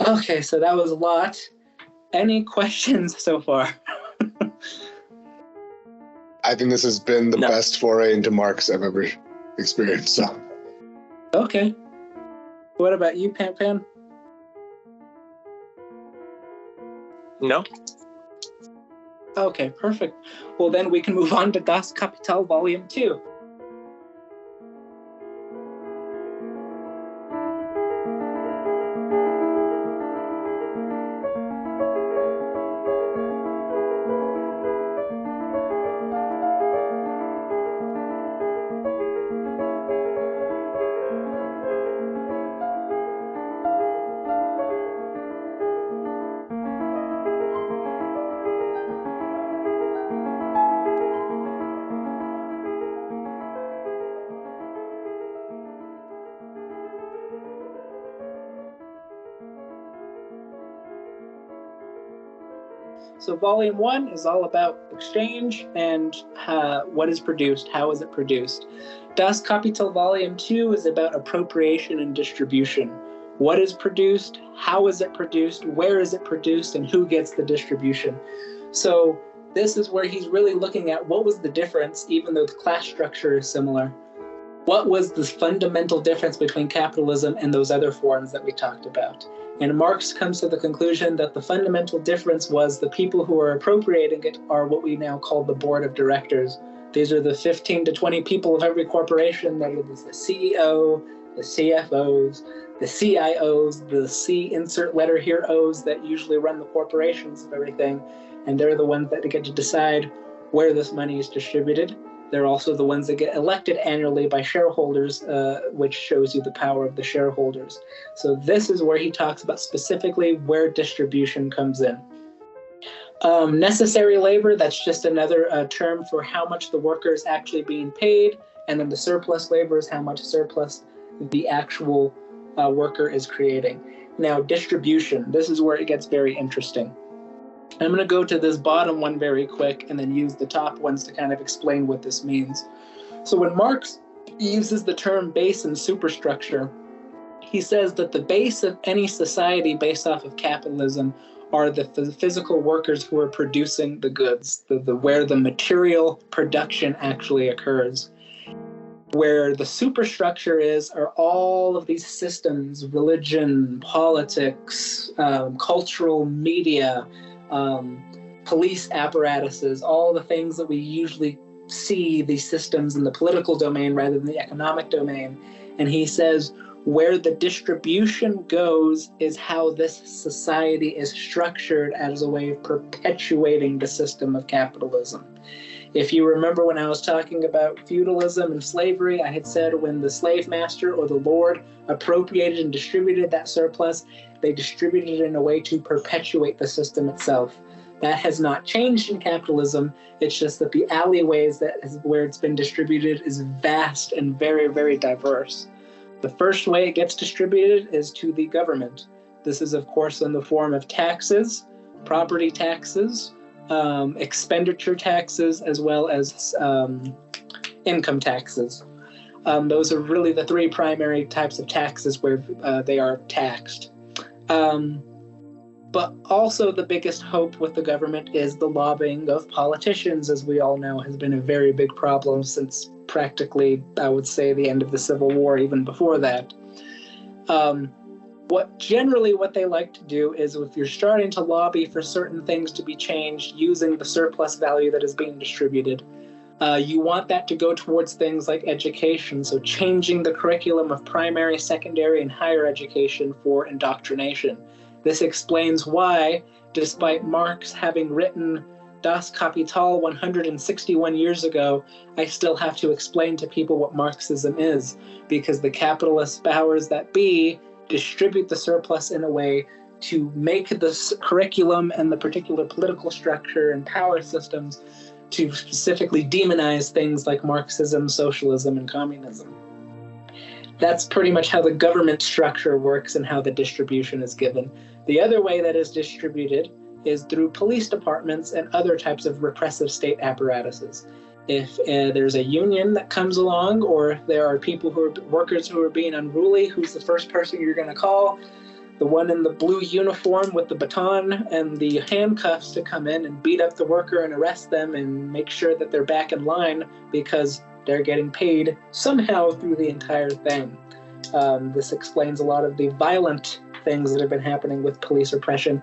Okay, so that was a lot. Any questions so far? I think this has been the best foray into Marx I've ever experienced. So. Okay. What about you, Pan Pan? No. Okay, perfect. Well, then we can move on to Das Kapital Volume 2. So Volume 1 is all about exchange and what is produced, how is it produced. Das Kapital Volume 2 is about appropriation and distribution. What is produced, how is it produced, where is it produced, and who gets the distribution. So this is where he's really looking at what was the difference, even though the class structure is similar. What was the fundamental difference between capitalism and those other forms that we talked about? And Marx comes to the conclusion that the fundamental difference was the people who are appropriating it are what we now call the board of directors. These are the 15 to 20 people of every corporation. That is the CEO, the CFOs, the CIOs, the C insert letter here O's that usually run the corporations of everything. And they're the ones that get to decide where this money is distributed. They're also the ones that get elected annually by shareholders, which shows you the power of the shareholders. So this is where he talks about specifically where distribution comes in. Necessary labor, that's just another term for how much the worker is actually being paid. And then the surplus labor is how much surplus the actual worker is creating. Now, distribution, this is where it gets very interesting. I'm going to go to this bottom one very quick and then use the top ones to kind of explain what this means. So when Marx uses the term base and superstructure, he says that the base of any society based off of capitalism are the physical workers who are producing the goods, where the material production actually occurs. Where the superstructure are all of these systems, religion, politics, cultural media, police apparatuses, all the things that we usually see these systems in the political domain rather than the economic domain. And he says where the distribution goes is how this society is structured as a way of perpetuating the system of capitalism. If you remember when I was talking about feudalism and slavery, I had said when the slave master or the lord appropriated and distributed that surplus, they distributed it in a way to perpetuate the system itself. That has not changed in capitalism. It's just that the alleyways where it's been distributed is vast and very, very diverse. The first way it gets distributed is to the government. This is, of course, in the form of taxes, property taxes, expenditure taxes, as well as income taxes. Those are really the three primary types of taxes where they are taxed. But also the biggest hope with the government is the lobbying of politicians, as we all know, has been a very big problem since practically, I would say, the end of the Civil War, even before that. What they like to do is if you're starting to lobby for certain things to be changed using the surplus value that is being distributed, you want that to go towards things like education, so changing the curriculum of primary, secondary, and higher education for indoctrination. This explains why, despite Marx having written Das Kapital 161 years ago, I still have to explain to people what Marxism is, because the capitalist powers that be distribute the surplus in a way to make the curriculum and the particular political structure and power systems to specifically demonize things like Marxism, socialism, and communism. That's pretty much how the government structure works and how the distribution is given. The other way that is distributed is through police departments and other types of repressive state apparatuses. If there's a union that comes along, or if there are people workers who are being unruly, who's the first person you're going to call? the one in the blue uniform with the baton and the handcuffs to come in and beat up the worker and arrest them and make sure that they're back in line because they're getting paid somehow through the entire thing. This explains a lot of the violent things that have been happening with police repression,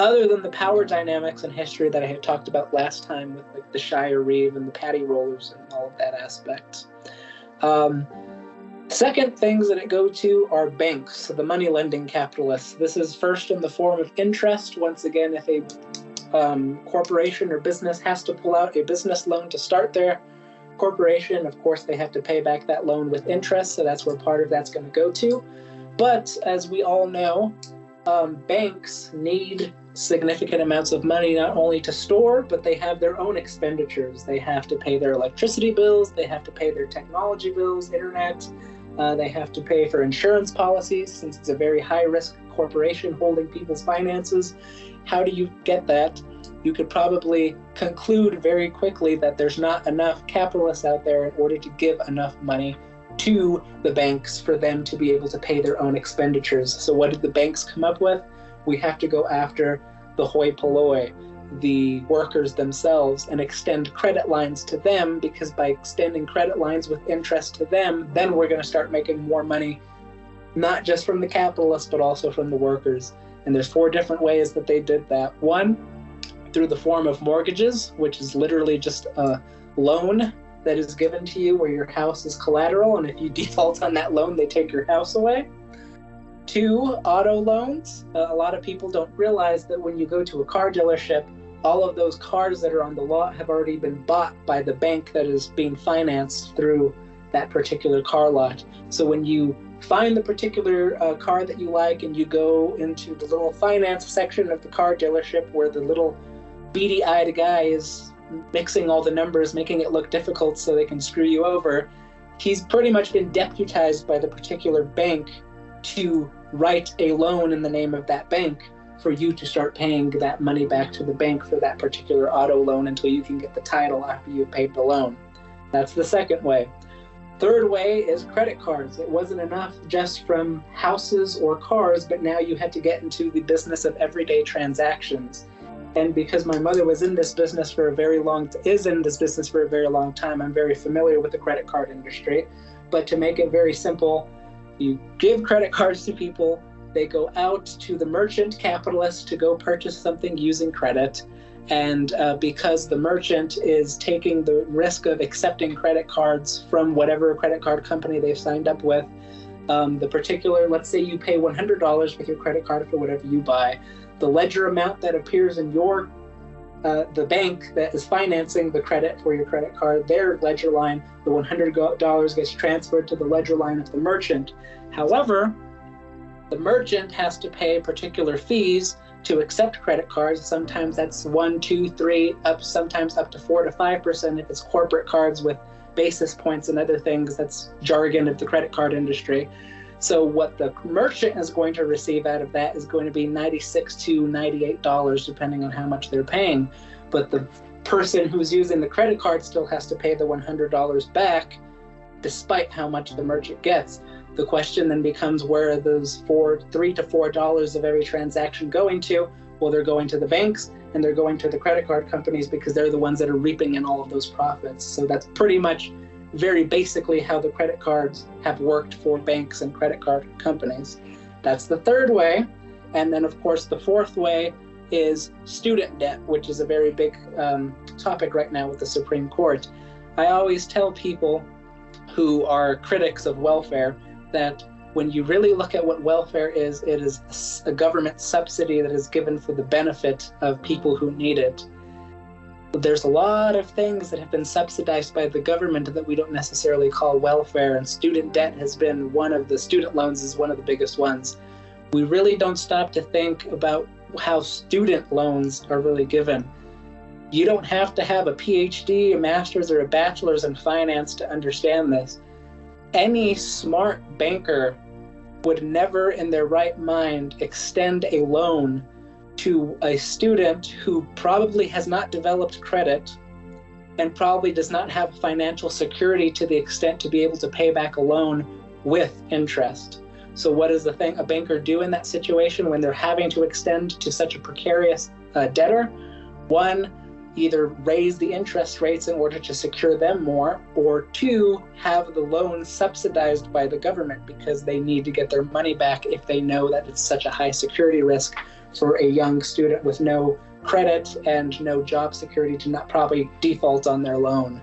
other than the power dynamics and history that I had talked about last time with like the Shire Reeve and the Paddy Rollers and all of that aspect. Second things that it go to are banks, so the money lending capitalists. This is first in the form of interest. Once again, if a corporation or business has to pull out a business loan to start their corporation, of course they have to pay back that loan with interest, so that's where part of that's going to go to. But as we all know, banks need significant amounts of money not only to store, but they have their own expenditures. They have to pay their electricity bills, they have to pay their technology bills, internet, they have to pay for insurance policies since it's a very high-risk corporation holding people's finances. How do you get that? You could probably conclude very quickly that there's not enough capitalists out there in order to give enough money to the banks for them to be able to pay their own expenditures. So what did the banks come up with? We have to go after the hoi polloi, the workers themselves, and extend credit lines to them, because by extending credit lines with interest to them, then we're going to start making more money, not just from the capitalists, but also from the workers. And there's 4 different ways that they did that. One, through the form of mortgages, which is literally just a loan that is given to you where your house is collateral, and if you default on that loan, they take your house away. 2, auto loans. A lot of people don't realize that when you go to a car dealership, all of those cars that are on the lot have already been bought by the bank that is being financed through that particular car lot. So when you find the particular car that you like and you go into the little finance section of the car dealership where the little beady-eyed guy is mixing all the numbers, making it look difficult so they can screw you over, he's pretty much been deputized by the particular bank to write a loan in the name of that bank for you to start paying that money back to the bank for that particular auto loan until you can get the title after you've paid the loan. That's the second way. Third way is credit cards. It wasn't enough just from houses or cars, but now you had to get into the business of everyday transactions. And because my mother was in this business for a very long time, I'm very familiar with the credit card industry. But to make it very simple, you give credit cards to people, they go out to the merchant capitalist to go purchase something using credit. And because the merchant is taking the risk of accepting credit cards from whatever credit card company they've signed up with, let's say you pay $100 with your credit card for whatever you buy, the ledger amount that appears in your the bank that is financing the credit for your credit card, their ledger line, the $100 gets transferred to the ledger line of the merchant. However, the merchant has to pay particular fees to accept credit cards. Sometimes that's 1, 2, 3, sometimes up to 4 to 5% if it's corporate cards with basis points and other things. That's jargon of the credit card industry. So what the merchant is going to receive out of that is going to be $96 to $98, depending on how much they're paying. But the person who's using the credit card still has to pay the $100 back, despite how much the merchant gets. The question then becomes, where are those $3 to $4 of every transaction going to? Well, they're going to the banks and they're going to the credit card companies because they're the ones that are reaping in all of those profits. So that's pretty much very basically how the credit cards have worked for banks and credit card companies. That's the third way. And then, of course, the fourth way is student debt, which is a very big topic right now with the Supreme Court. I always tell people who are critics of welfare that when you really look at what welfare is, it is a government subsidy that is given for the benefit of people who need it. There's a lot of things that have been subsidized by the government that we don't necessarily call welfare, and student debt has been one of the student loans is one of the biggest ones. We really don't stop to think about how student loans are really given. You don't have to have a PhD, a master's, or a bachelor's in finance to understand this. Any smart banker would never in their right mind extend a loan to a student who probably has not developed credit and probably does not have financial security to the extent to be able to pay back a loan with interest. So what does a banker do in that situation when they're having to extend to such a precarious debtor? One, either raise the interest rates in order to secure them more, or two, have the loan subsidized by the government because they need to get their money back if they know that it's such a high security risk for a young student with no credit and no job security to not probably default on their loan.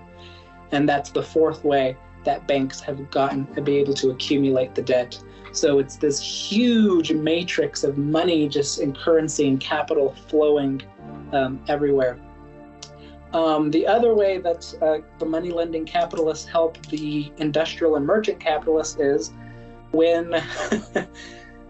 And that's the fourth way that banks have gotten to be able to accumulate the debt. So it's this huge matrix of money just in currency and capital flowing everywhere. The other way that the money lending capitalists help the industrial and merchant capitalists is when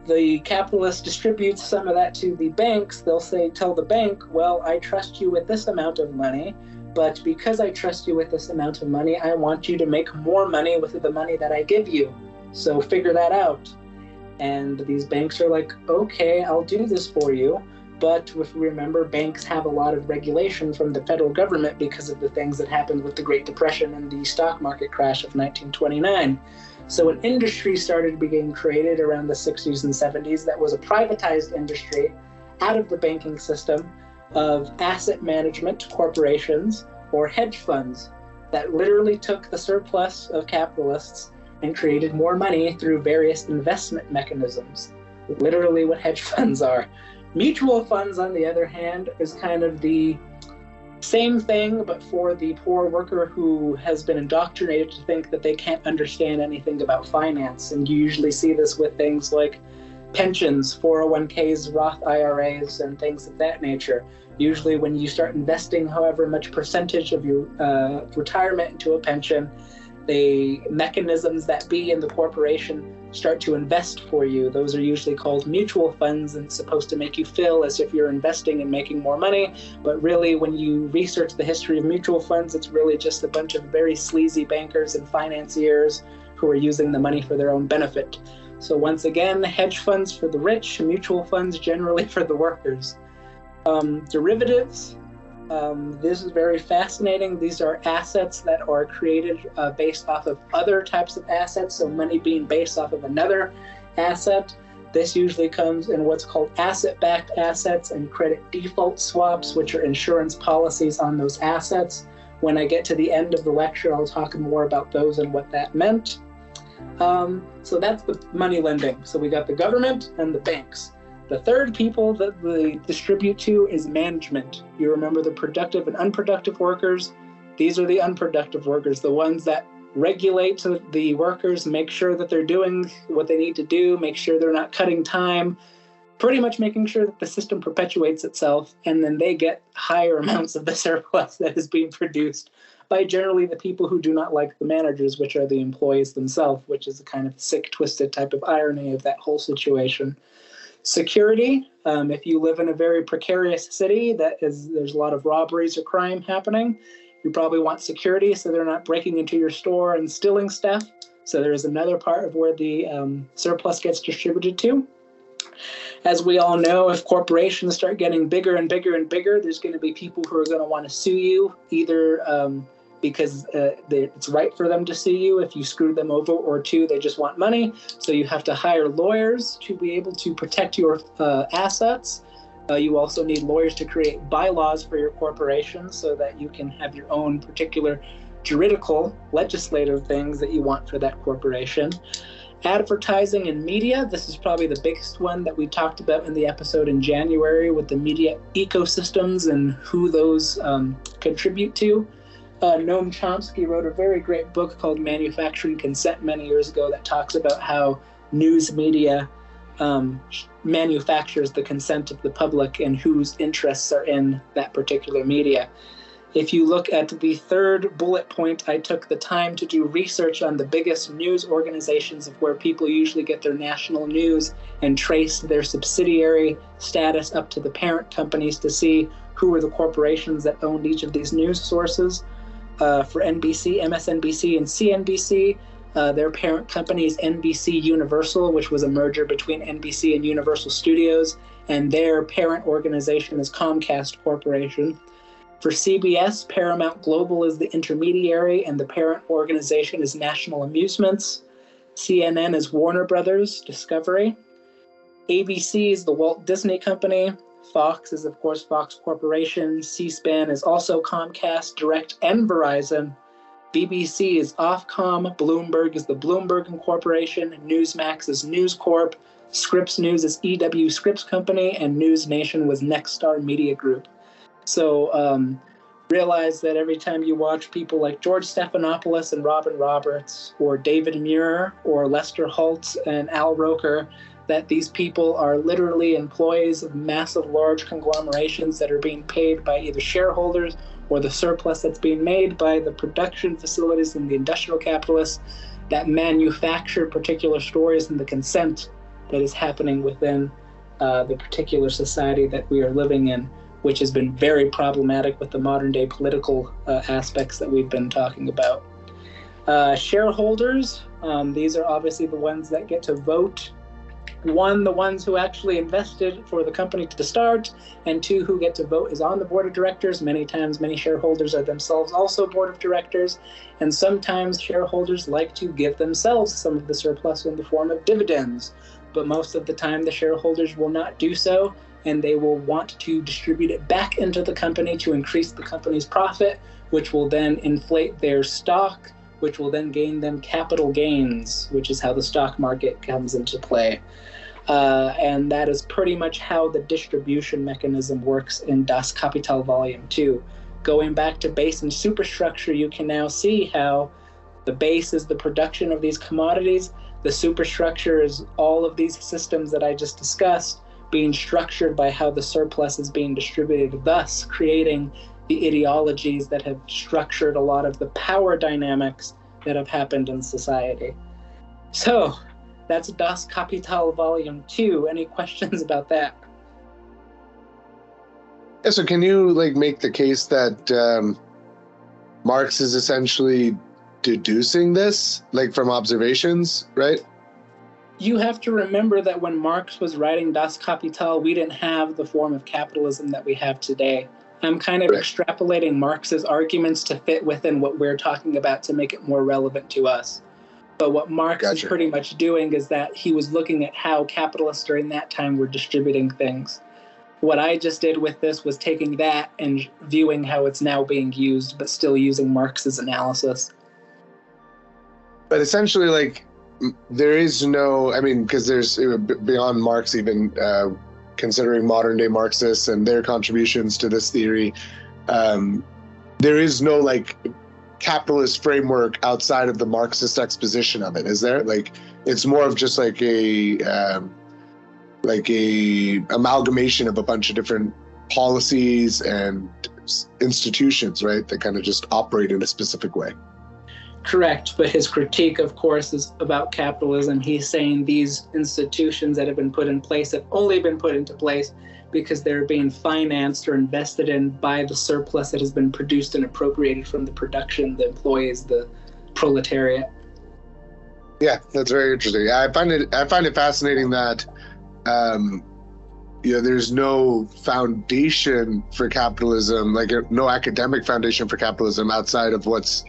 the capitalist distributes some of that to the banks, they'll tell the bank, well, I trust you with this amount of money, but because I trust you with this amount of money, I want you to make more money with the money that I give you. So figure that out. And these banks are like, okay, I'll do this for you. But if we remember, banks have a lot of regulation from the federal government because of the things that happened with the Great Depression and the stock market crash of 1929. So an industry started being created around the 60s and 70s that was a privatized industry out of the banking system of asset management corporations or hedge funds that literally took the surplus of capitalists and created more money through various investment mechanisms. Literally what hedge funds are. Mutual funds, on the other hand, is kind of the same thing, but for the poor worker who has been indoctrinated to think that they can't understand anything about finance. And you usually see this with things like pensions, 401ks, Roth IRAs, and things of that nature. Usually when you start investing however much percentage of your retirement into a pension, the mechanisms that be in the corporation start to invest for you. Those are usually called mutual funds and supposed to make you feel as if you're investing and making more money. But really, when you research the history of mutual funds, it's really just a bunch of very sleazy bankers and financiers who are using the money for their own benefit. So once again, hedge funds for the rich, mutual funds generally for the workers. Derivatives. This is very fascinating. These are assets that are created based off of other types of assets, so money being based off of another asset. This usually comes in what's called asset-backed assets and credit default swaps, which are insurance policies on those assets. When I get to the end of the lecture, I'll talk more about those and what that meant. So that's the money lending. So we got the government and the banks. The third people that they distribute to is management. You remember the productive and unproductive workers? These are the unproductive workers, the ones that regulate the workers, make sure that they're doing what they need to do, make sure they're not cutting time, pretty much making sure that the system perpetuates itself, and then they get higher amounts of the surplus that is being produced by generally the people who do not like the managers, which are the employees themselves, which is a kind of sick, twisted type of irony of that whole situation. Security, if you live in a very precarious city there's a lot of robberies or crime happening, you probably want security so they're not breaking into your store and stealing stuff. So there's another part of where the surplus gets distributed to. As we all know, if corporations start getting bigger and bigger and bigger, there's going to be people who are going to want to sue you, either because it's right for them to sue you if you screw them over, or two, they just want money. So you have to hire lawyers to be able to protect your assets. You also need lawyers to create bylaws for your corporation so that you can have your own particular juridical, legislative things that you want for that corporation. Advertising and media, this is probably the biggest one that we talked about in the episode in January with the media ecosystems and who those contribute to. Noam Chomsky wrote a very great book called Manufacturing Consent many years ago that talks about how news media manufactures the consent of the public and whose interests are in that particular media. If you look at the third bullet point, I took the time to do research on the biggest news organizations of where people usually get their national news and trace their subsidiary status up to the parent companies to see who were the corporations that owned each of these news sources. For NBC, MSNBC, and CNBC, their parent company is NBC Universal, which was a merger between NBC and Universal Studios, and their parent organization is Comcast Corporation. For CBS, Paramount Global is the intermediary, and the parent organization is National Amusements. CNN is Warner Brothers Discovery. ABC is the Walt Disney Company. Fox is, of course, Fox Corporation. C-SPAN is also Comcast, Direct, and Verizon. BBC is Ofcom. Bloomberg is the Bloomberg Corporation. Newsmax is News Corp. Scripps News is EW Scripps Company. And News Nation was Nexstar Media Group. So realize that every time you watch people like George Stephanopoulos and Robin Roberts, or David Muir, or Lester Holtz and Al Roker, that these people are literally employees of massive, large conglomerations that are being paid by either shareholders or the surplus that's being made by the production facilities and the industrial capitalists that manufacture particular stories and the consent that is happening within the particular society that we are living in, which has been very problematic with the modern day political aspects that we've been talking about. Shareholders, these are obviously the ones that get to vote. One, the ones who actually invested for the company to start, and two, who get to vote is on the board of directors. Many times, many shareholders are themselves also board of directors, and sometimes shareholders like to give themselves some of the surplus in the form of dividends. But most of the time, the shareholders will not do so, and they will want to distribute it back into the company to increase the company's profit, which will then inflate their stock, which will then gain them capital gains, which is how the stock market comes into play. And that is pretty much how the distribution mechanism works in Das Kapital Volume 2. Going back to base and superstructure, you can now see how the base is the production of these commodities. The superstructure is all of these systems that I just discussed being structured by how the surplus is being distributed, thus creating the ideologies that have structured a lot of the power dynamics that have happened in society. So that's Das Kapital Volume 2. Any questions about that? Yeah, so can you make the case that Marx is essentially deducing this from observations, right? You have to remember that when Marx was writing Das Kapital, we didn't have the form of capitalism that we have today. I'm kind of extrapolating Marx's arguments to fit within what we're talking about to make it more relevant to us. But what Marx is pretty much doing is that he was looking at how capitalists during that time were distributing things. What I just did with this was taking that and viewing how it's now being used, but still using Marx's analysis. But essentially, there is no, because there's, beyond Marx even, considering modern day Marxists and their contributions to this theory, there is no capitalist framework outside of the Marxist exposition of it, is there? It's more of just a amalgamation of a bunch of different policies and institutions, right, that kind of just operate in a specific way. Correct, but his critique, of course, is about capitalism. He's saying these institutions that have been put in place have only been put into place because they're being financed or invested in by the surplus that has been produced and appropriated from the production, the employees, the proletariat. Yeah, that's very interesting. I find it fascinating that there's no foundation for capitalism, no academic foundation for capitalism outside of what's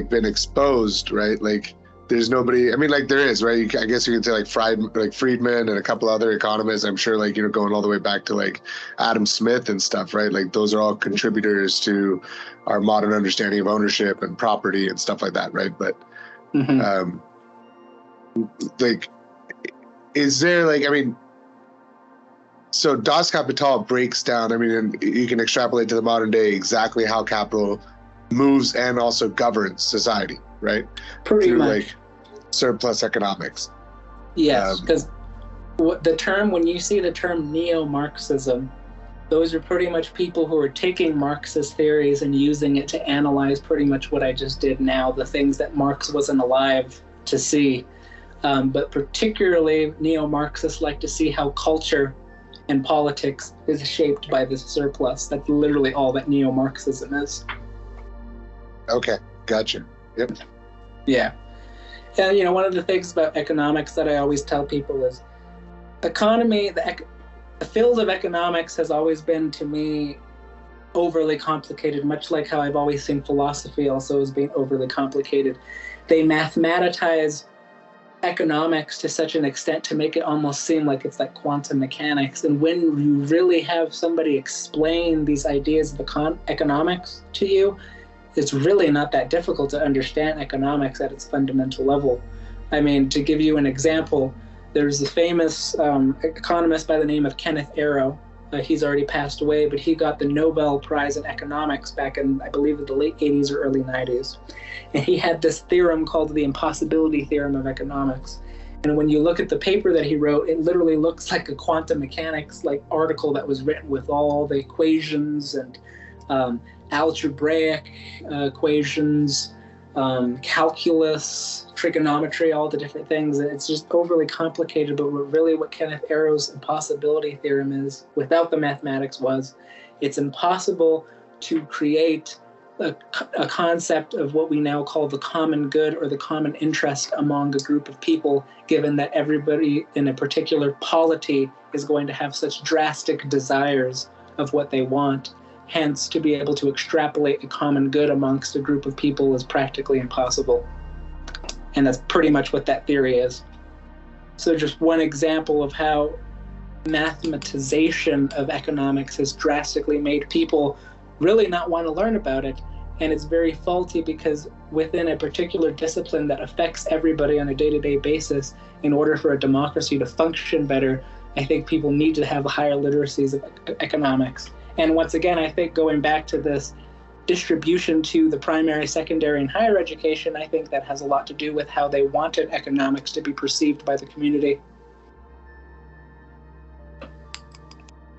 been exposed, right? There's nobody, there is, right? I guess you could say Friedman and a couple other economists, I'm sure, going all the way back to Adam Smith and stuff, right? Those are all contributors to our modern understanding of ownership and property and stuff like that, right? But is there so Das Kapital breaks down, and you can extrapolate to the modern day exactly how capital moves and also governs society, right? Pretty much. Surplus economics. Yes, because when you see the term neo-Marxism, those are pretty much people who are taking Marxist theories and using it to analyze pretty much what I just did now, the things that Marx wasn't alive to see. But particularly neo-Marxists like to see how culture and politics is shaped by this surplus. That's literally all that neo-Marxism is. Okay, gotcha. Yep. Yeah. And, one of the things about economics that I always tell people is economy, the field of economics has always been, to me, overly complicated, much like how I've always seen philosophy also as being overly complicated. They mathematize economics to such an extent to make it almost seem like it's like quantum mechanics. And when you really have somebody explain these ideas of economics to you, it's really not that difficult to understand economics at its fundamental level. I mean, to give you an example, there's a famous economist by the name of Kenneth Arrow. He's already passed away, but he got the Nobel Prize in economics back in, I believe, the late 80s or early 90s. And he had this theorem called the impossibility theorem of economics. And when you look at the paper that he wrote, it literally looks like a quantum mechanics like article that was written with all the equations and algebraic equations, calculus, trigonometry, all the different things. It's just overly complicated, but what Kenneth Arrow's impossibility theorem is, without the mathematics, it's impossible to create a concept of what we now call the common good or the common interest among a group of people, given that everybody in a particular polity is going to have such drastic desires of what they want. Hence, to be able to extrapolate a common good amongst a group of people is practically impossible. And that's pretty much what that theory is. So just one example of how mathematization of economics has drastically made people really not want to learn about it. And it's very faulty because within a particular discipline that affects everybody on a day-to-day basis, in order for a democracy to function better, I think people need to have higher literacies of economics. And once again, I think going back to this distribution to the primary, secondary, and higher education, I think that has a lot to do with how they wanted economics to be perceived by the community.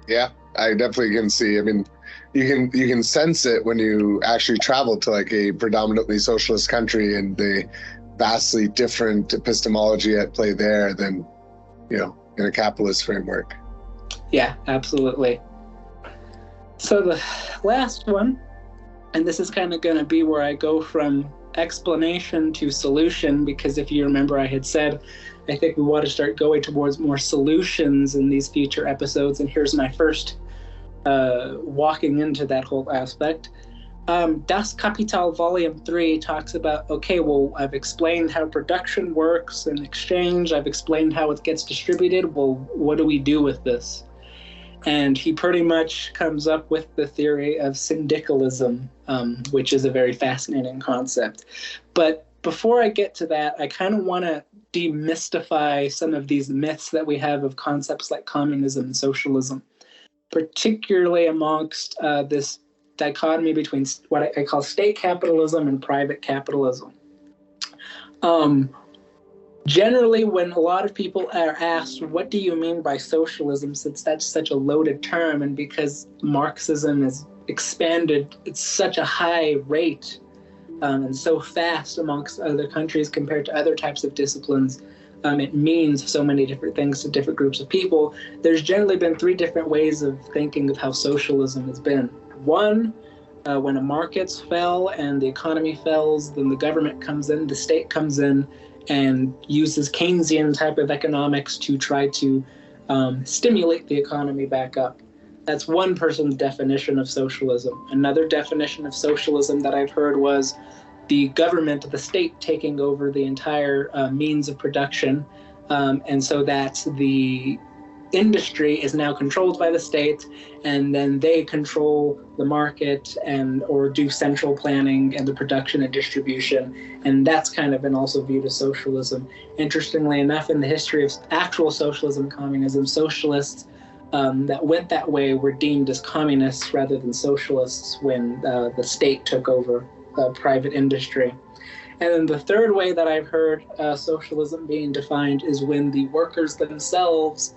Yeah, I definitely can see. I mean, you can sense it when you actually travel to like a predominantly socialist country and the vastly different epistemology at play there than, in a capitalist framework. Yeah, absolutely. So the last one, and this is kind of going to be where I go from explanation to solution, because if you remember, I had said, I think we want to start going towards more solutions in these future episodes, and here's my first walking into that whole aspect. Das Kapital Volume 3 talks about, okay, well, I've explained how production works and exchange, I've explained how it gets distributed, well, what do we do with this? And he pretty much comes up with the theory of syndicalism, which is a very fascinating concept. But before I get to that, I kind of want to demystify some of these myths that we have of concepts like communism and socialism, particularly amongst this dichotomy between what I call state capitalism and private capitalism. Generally, when a lot of people are asked, what do you mean by socialism, since that's such a loaded term, and because Marxism is expanded at such a high rate and so fast amongst other countries compared to other types of disciplines, it means so many different things to different groups of people. There's generally been three different ways of thinking of how socialism has been. One, when the markets fell and the economy fails, then the government comes in, the state comes in, and uses Keynesian type of economics to try to stimulate the economy back up. That's one person's definition of socialism. Another definition of socialism that I've heard was the government, the state, taking over the entire means of production. And so that the industry is now controlled by the state, and then they control the market or do central planning and the production and distribution. And that's kind of been also viewed as socialism. Interestingly enough, in the history of actual socialism and communism, socialists that went that way were deemed as communists rather than socialists when the state took over private industry. And then the third way that I've heard socialism being defined is when the workers themselves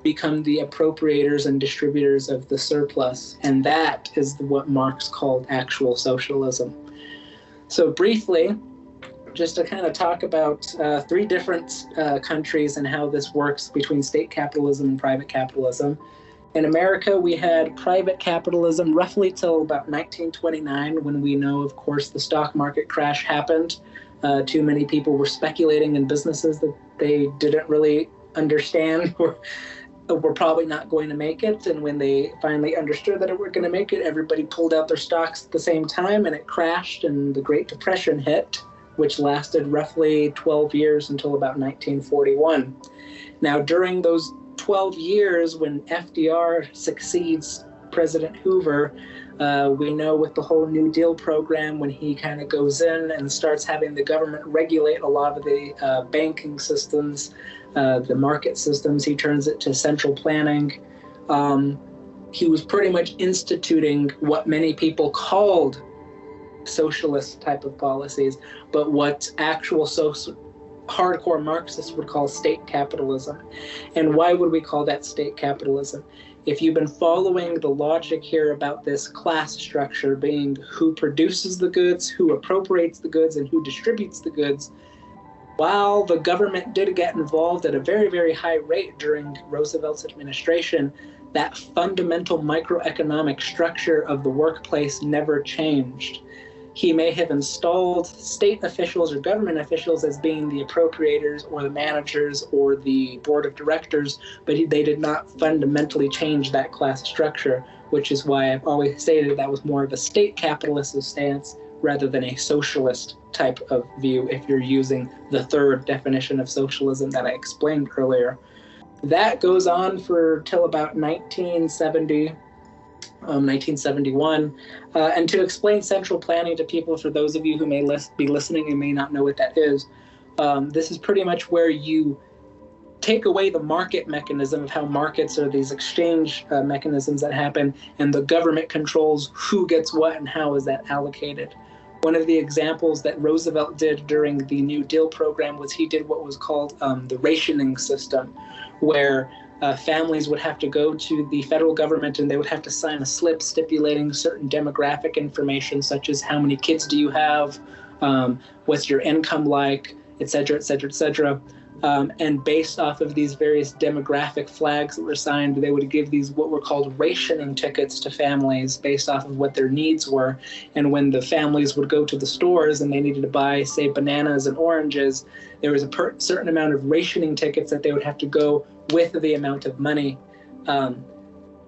become the appropriators and distributors of the surplus. And that is what Marx called actual socialism. So briefly, just to kind of talk about three different countries and how this works between state capitalism and private capitalism. In America, we had private capitalism roughly till about 1929, when we know, of course, the stock market crash happened. Too many people were speculating in businesses that they didn't really understand were probably not going to make it. And when they finally understood that it were going to make it, everybody pulled out their stocks at the same time, and it crashed, and the Great Depression hit. which lasted roughly 12 years until about 1941. Now, during those 12 years, when FDR succeeds President Hoover, we know with the whole New Deal program, when he kind of goes in and starts having the government regulate a lot of the banking systems, the market systems, he turns it to central planning. He was pretty much instituting what many people called socialist type of policies, but what actual hardcore Marxists would call state capitalism. And why would we call that state capitalism? If you've been following the logic here about this class structure being who produces the goods, who appropriates the goods, and who distributes the goods, while the government did get involved at a very, very high rate during Roosevelt's administration, that fundamental microeconomic structure of the workplace never changed. He may have installed state officials or government officials as being the appropriators or the managers or the board of directors, but they did not fundamentally change that class structure, which is why I've always stated that was more of a state capitalist stance rather than a socialist type of view, if you're using the third definition of socialism that I explained earlier. That goes on for till about 1970, 1971. And to explain central planning to people, for those of you who may be listening and may not know what that is, this is pretty much where you take away the market mechanism of how markets are these exchange mechanisms that happen, and the government controls who gets what and how is that allocated. One of the examples that Roosevelt did during the New Deal program was he did what was called the rationing system, where families would have to go to the federal government and they would have to sign a slip stipulating certain demographic information, such as how many kids do you have, what's your income like, et cetera, et cetera, et cetera. And based off of these various demographic flags that were signed, they would give these what were called rationing tickets to families based off of what their needs were. And when the families would go to the stores and they needed to buy, say, bananas and oranges, there was a certain amount of rationing tickets that they would have to go with the amount of money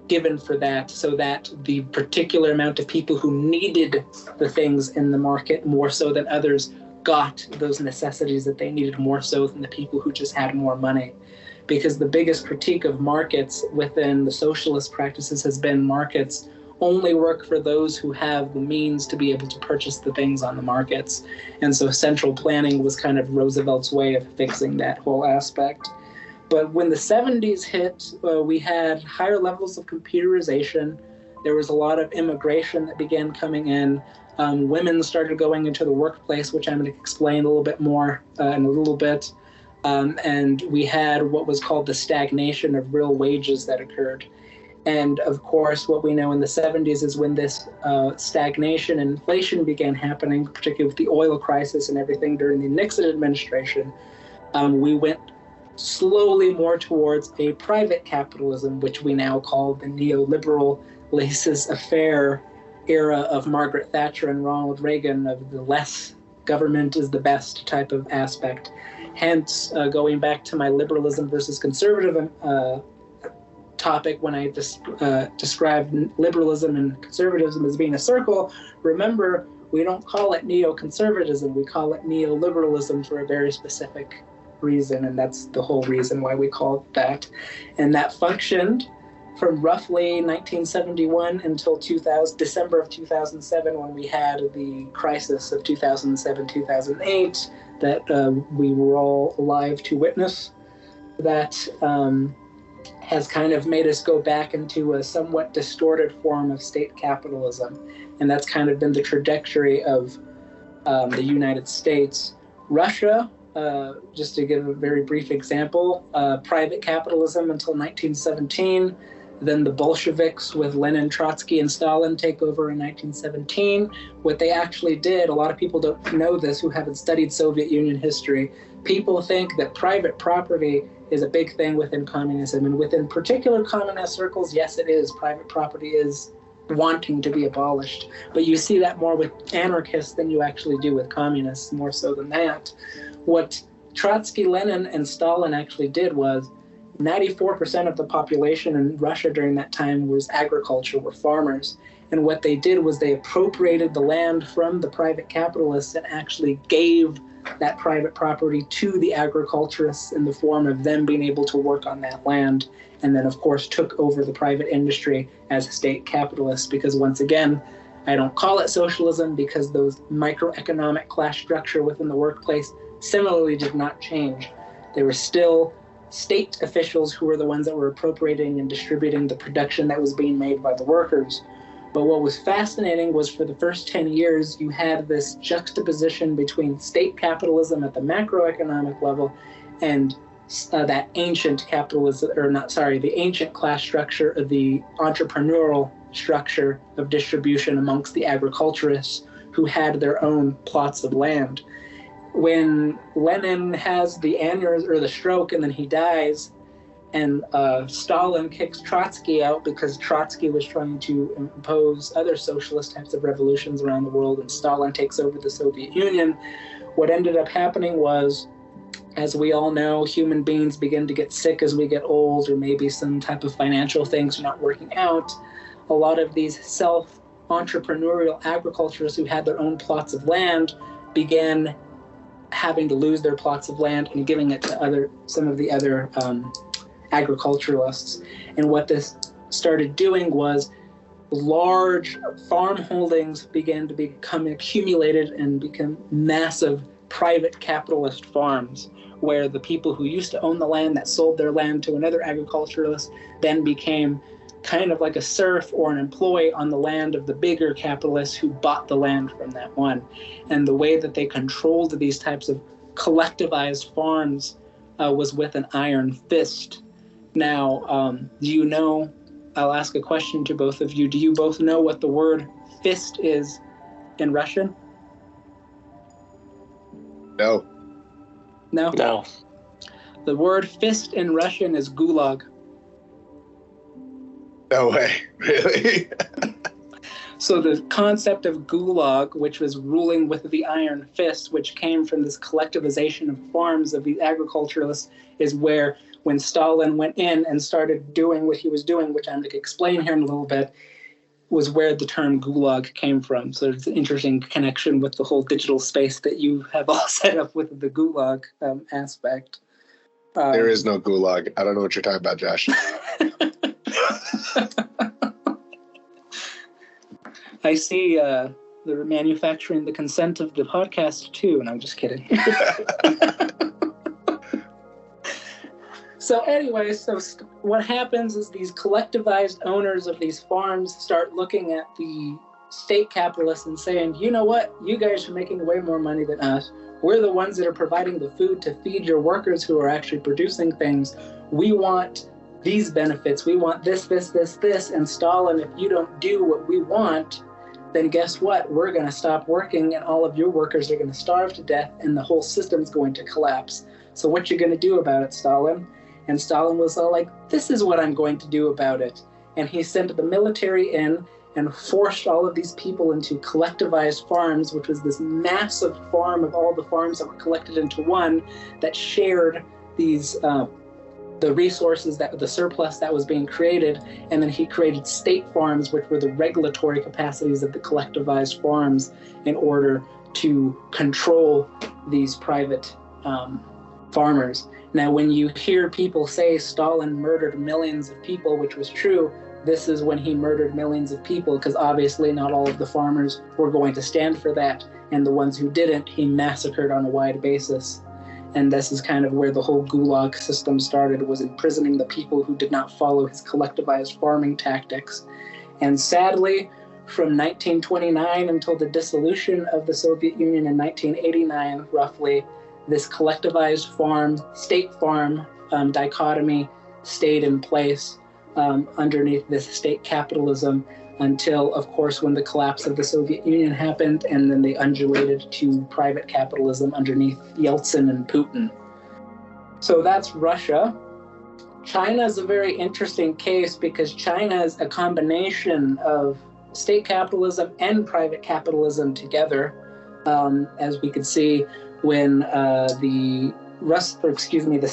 given for that, so that the particular amount of people who needed the things in the market more so than others got those necessities that they needed more so than the people who just had more money. Because the biggest critique of markets within the socialist practices has been markets only work for those who have the means to be able to purchase the things on the markets. And so central planning was kind of Roosevelt's way of fixing that whole aspect. But when the 70s hit, we had higher levels of computerization. There was a lot of immigration that began coming in. Women started going into the workplace, which I'm going to explain a little bit more in a little bit. And we had what was called the stagnation of real wages that occurred. And of course, what we know in the 70s is when this stagnation and inflation began happening, particularly with the oil crisis and everything during the Nixon administration, we went slowly more towards a private capitalism, which we now call the neoliberal laissez-faire era of Margaret Thatcher and Ronald Reagan, of the less government is the best type of aspect. Hence, going back to my liberalism versus conservatism topic, when I described liberalism and conservatism as being a circle, remember, we don't call it neoconservatism, we call it neoliberalism for a very specific reason, and that's the whole reason why we call it that. And that functioned from roughly 1971 until December of 2007, when we had the crisis of 2007-2008 that we were all alive to witness. That has kind of made us go back into a somewhat distorted form of state capitalism. And that's kind of been the trajectory of the United States. Russia, just to give a very brief example, private capitalism until 1917. Then the Bolsheviks with Lenin, Trotsky, and Stalin take over in 1917. What they actually did, a lot of people don't know this who haven't studied Soviet Union history. People think that private property is a big thing within communism. And within particular communist circles, yes, it is. Private property is wanting to be abolished. But you see that more with anarchists than you actually do with communists, more so than that. What Trotsky, Lenin, and Stalin actually did was 94% of the population in Russia during that time was agriculture, were farmers. And what they did was they appropriated the land from the private capitalists and actually gave that private property to the agriculturists in the form of them being able to work on that land. And then, of course, took over the private industry as state capitalists, because once again, I don't call it socialism because those microeconomic class structure within the workplace similarly did not change. There were still state officials who were the ones that were appropriating and distributing the production that was being made by the workers. But what was fascinating was for the first 10 years, you had this juxtaposition between state capitalism at the macroeconomic level and that ancient capitalism, the ancient class structure of the entrepreneurial structure of distribution amongst the agriculturists who had their own plots of land. When Lenin has the aneurysm or the stroke and then he dies, and Stalin kicks Trotsky out because Trotsky was trying to impose other socialist types of revolutions around the world, and Stalin takes over the Soviet Union. What ended up happening was, as we all know, human beings begin to get sick as we get old, or maybe some type of financial things are not working out. A lot of these self-entrepreneurial agriculturists who had their own plots of land began having to lose their plots of land and giving it to some of the other agriculturalists. And what this started doing was large farm holdings began to become accumulated and become massive private capitalist farms, where the people who used to own the land that sold their land to another agriculturalist then became kind of like a serf or an employee on the land of the bigger capitalists who bought the land from that one. And the way that they controlled these types of collectivized farms was with an iron fist. Now, do you know, I'll ask a question to both of you. Do you both know what the word fist is in Russian? No. No? No. The word fist in Russian is gulag. No way. Really? So the concept of gulag, which was ruling with the iron fist, which came from this collectivization of farms of the agriculturalists, is where when Stalin went in and started doing what he was doing, which I'm going to explain here in a little bit, was where the term gulag came from. So it's an interesting connection with the whole digital space that you have all set up with the gulag aspect. There is no gulag. I don't know what you're talking about, Josh. I see they're manufacturing the consent of the podcast too, and I'm just kidding. So anyway, what happens is these collectivized owners of these farms start looking at the state capitalists and saying, you know what, you guys are making way more money than us. We're the ones that are providing the food to feed your workers who are actually producing things. We want these benefits. We want this. And Stalin, if you don't do what we want, then guess what? We're going to stop working and all of your workers are going to starve to death and the whole system's going to collapse. So what you going to do about it, Stalin? And Stalin was all like, this is what I'm going to do about it. And he sent the military in and forced all of these people into collectivized farms, which was this massive farm of all the farms that were collected into one that shared these the resources, that the surplus that was being created. And then he created state farms, which were the regulatory capacities of the collectivized farms in order to control these private farmers. Now, when you hear people say Stalin murdered millions of people, which was true, this is when he murdered millions of people, because obviously not all of the farmers were going to stand for that. And the ones who didn't, he massacred on a wide basis. And this is kind of where the whole gulag system started, was imprisoning the people who did not follow his collectivized farming tactics. And sadly, from 1929 until the dissolution of the Soviet Union in 1989, roughly, this collectivized farm, state farm dichotomy stayed in place underneath this state capitalism until, of course, when the collapse of the Soviet Union happened, and then they undulated to private capitalism underneath Yeltsin and Putin. So that's Russia. China is a very interesting case because China is a combination of state capitalism and private capitalism together. As we could see when the the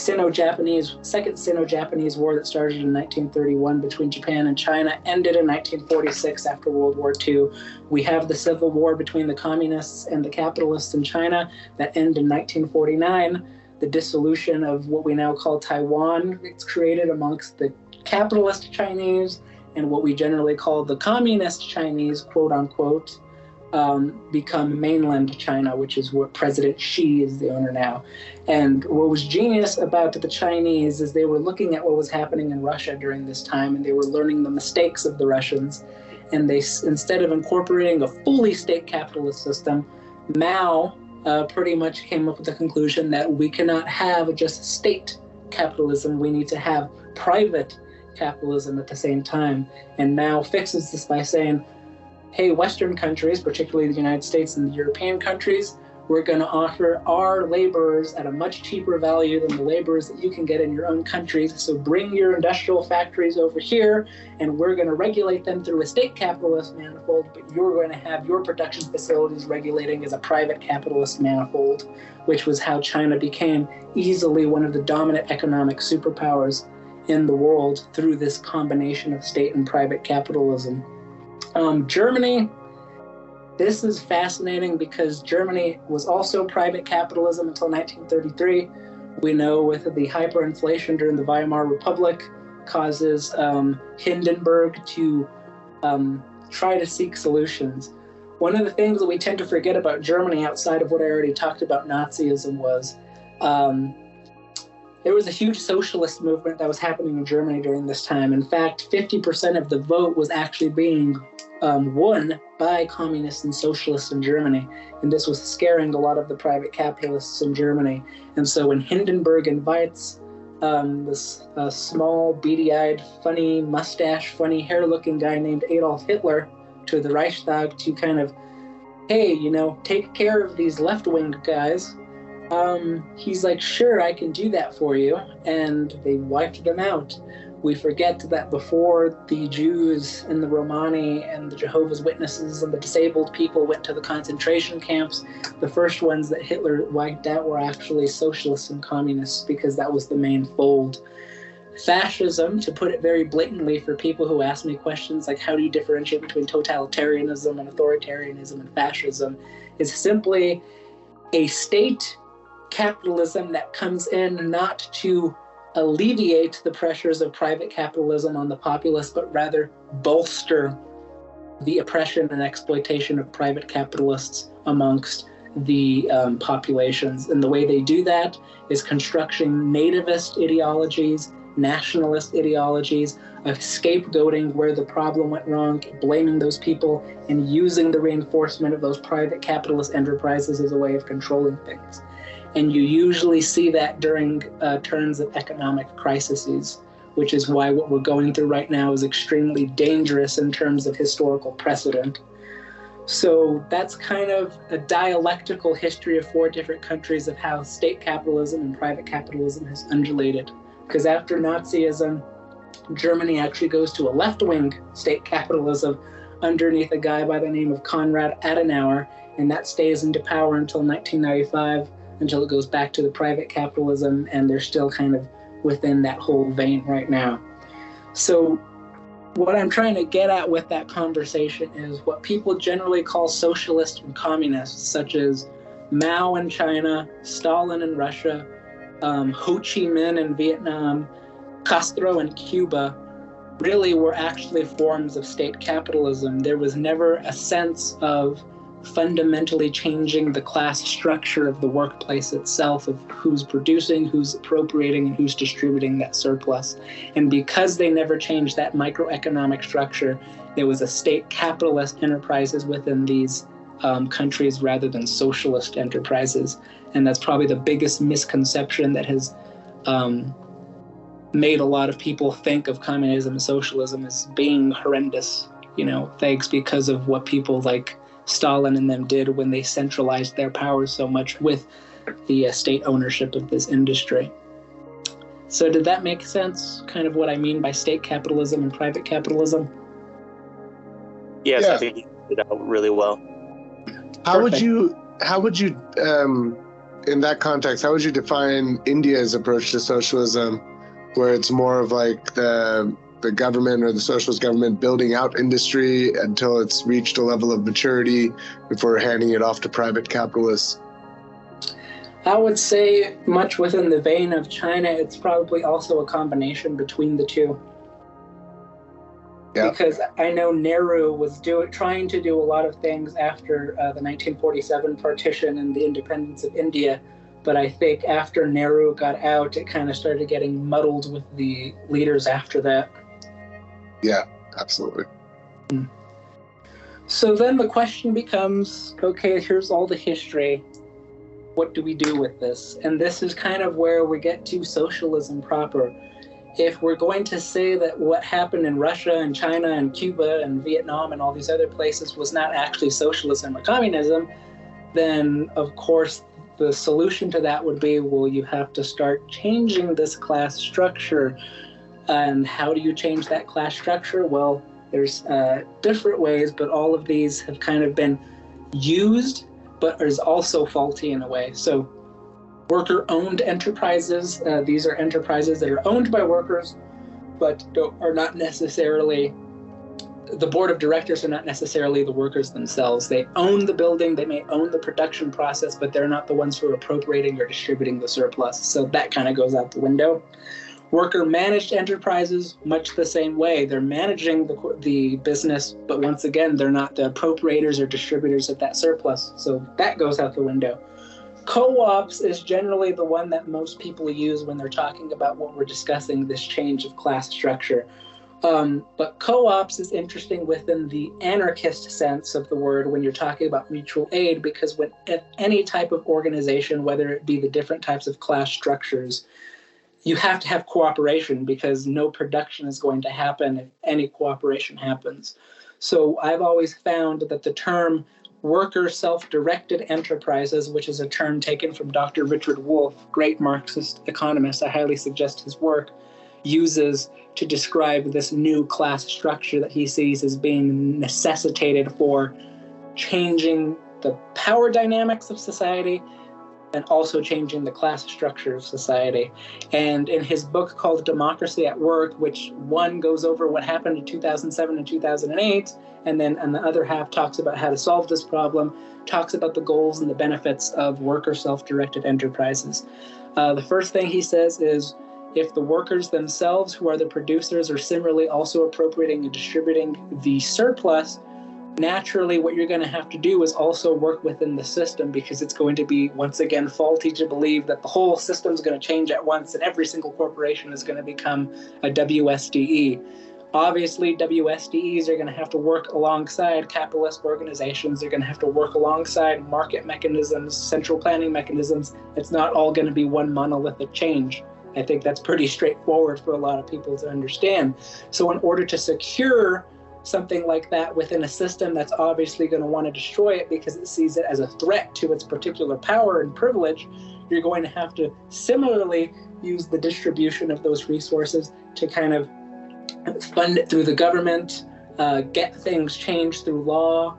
Second Sino-Japanese War that started in 1931 between Japan and China ended in 1946 after World War II. We have the Civil War between the communists and the capitalists in China that ended in 1949. The dissolution of what we now call Taiwan, it's created amongst the capitalist Chinese and what we generally call the communist Chinese, quote unquote, become mainland China, which is where President Xi is the owner now. And what was genius about the Chinese is they were looking at what was happening in Russia during this time, and they were learning the mistakes of the Russians. And they, instead of incorporating a fully state capitalist system, Mao pretty much came up with the conclusion that we cannot have just state capitalism. We need to have private capitalism at the same time. And Mao fixes this by saying, hey, Western countries, particularly the United States and the European countries, we're going to offer our laborers at a much cheaper value than the laborers that you can get in your own countries. So bring your industrial factories over here, and we're going to regulate them through a state capitalist manifold, but you're going to have your production facilities regulating as a private capitalist manifold, which was how China became easily one of the dominant economic superpowers in the world through this combination of state and private capitalism. Germany, this is fascinating because Germany was also private capitalism until 1933. We know with the hyperinflation during the Weimar Republic causes Hindenburg to try to seek solutions. One of the things that we tend to forget about Germany outside of what I already talked about Nazism was there was a huge socialist movement that was happening in Germany during this time. In fact, 50% of the vote was actually being won by communists and socialists in Germany. And this was scaring a lot of the private capitalists in Germany. And so when Hindenburg invites this small, beady-eyed, funny mustache, funny hair-looking guy named Adolf Hitler to the Reichstag to kind of, hey, you know, take care of these left-wing guys, he's like, sure, I can do that for you. And they wiped them out. We forget that before the Jews and the Romani and the Jehovah's Witnesses and the disabled people went to the concentration camps, the first ones that Hitler wiped out were actually socialists and communists, because that was the main fold. Fascism, to put it very blatantly for people who ask me questions like how do you differentiate between totalitarianism and authoritarianism and fascism, is simply a state capitalism that comes in not to alleviate the pressures of private capitalism on the populace, but rather bolster the oppression and exploitation of private capitalists amongst the populations. And the way they do that is constructing nativist ideologies, nationalist ideologies, of scapegoating where the problem went wrong, blaming those people, and using the reinforcement of those private capitalist enterprises as a way of controlling things. And you usually see that during turns of economic crises, which is why what we're going through right now is extremely dangerous in terms of historical precedent. So that's kind of a dialectical history of 4 different countries of how state capitalism and private capitalism has undulated. Because after Nazism, Germany actually goes to a left-wing state capitalism underneath a guy by the name of Konrad Adenauer, and that stays into power until 1995, until it goes back to the private capitalism, and they're still kind of within that whole vein right now. So what I'm trying to get at with that conversation is what people generally call socialist and communists, such as Mao in China, Stalin in Russia, Ho Chi Minh in Vietnam, Castro in Cuba, really were actually forms of state capitalism. There was never a sense of fundamentally changing the class structure of the workplace itself, of who's producing, who's appropriating, and who's distributing that surplus. And because they never changed that microeconomic structure, there was a state capitalist enterprises within these countries rather than socialist enterprises. And that's probably the biggest misconception that has made a lot of people think of communism and socialism as being horrendous, thanks because of what people like Stalin and them did when they centralized their power so much with the state ownership of this industry. So did that make sense, kind of what I mean by state capitalism and private capitalism? Yes, yeah. I think you did it out really well. How would you in that context, how would you define India's approach to socialism, where it's more of like the government or the socialist government building out industry until it's reached a level of maturity before handing it off to private capitalists? I would say, much within the vein of China, it's probably also a combination between the two. Yeah. Because I know Nehru was trying to do a lot of things after the 1947 partition and the independence of India, but I think after Nehru got out, it kind of started getting muddled with the leaders after that. Yeah, absolutely. So then the question becomes, okay, here's all the history. What do we do with this? And this is kind of where we get to socialism proper. If we're going to say that what happened in Russia and China and Cuba and Vietnam and all these other places was not actually socialism or communism, then of course the solution to that would be, well, you have to start changing this class structure. And how do you change that class structure? Well, there's different ways, but all of these have kind of been used, but is also faulty in a way. So worker-owned enterprises, these are enterprises that are owned by workers, but are not necessarily, the board of directors are not necessarily the workers themselves. They own the building, they may own the production process, but they're not the ones who are appropriating or distributing the surplus. So that kind of goes out the window. Worker-managed enterprises, much the same way. They're managing the business, but once again, they're not the appropriators or distributors of that surplus. So that goes out the window. Co-ops is generally the one that most people use when they're talking about what we're discussing, this change of class structure. But co-ops is interesting within the anarchist sense of the word when you're talking about mutual aid, because when any type of organization, whether it be the different types of class structures, you have to have cooperation, because no production is going to happen if any cooperation happens. So I've always found that the term worker self-directed enterprises, which is a term taken from Dr. Richard Wolff, great Marxist economist, I highly suggest his work, uses to describe this new class structure that he sees as being necessitated for changing the power dynamics of society and also changing the class structure of society. And in his book called Democracy at Work, which one goes over what happened in 2007 and 2008, and then on the other half talks about how to solve this problem, talks about the goals and the benefits of worker self-directed enterprises. The first thing he says is, if the workers themselves, who are the producers, are similarly also appropriating and distributing the surplus, naturally what you're going to have to do is also work within the system, because it's going to be, once again, faulty to believe that the whole system is going to change at once and every single corporation is going to become a WSDE. Obviously, WSDEs are going to have to work alongside capitalist organizations. They're going to have to work alongside market mechanisms, central planning mechanisms. It's not all going to be one monolithic change. I think that's pretty straightforward for a lot of people to understand. So in order to secure something like that within a system that's obviously going to want to destroy it because it sees it as a threat to its particular power and privilege, you're going to have to similarly use the distribution of those resources to kind of fund it through the government, get things changed through law,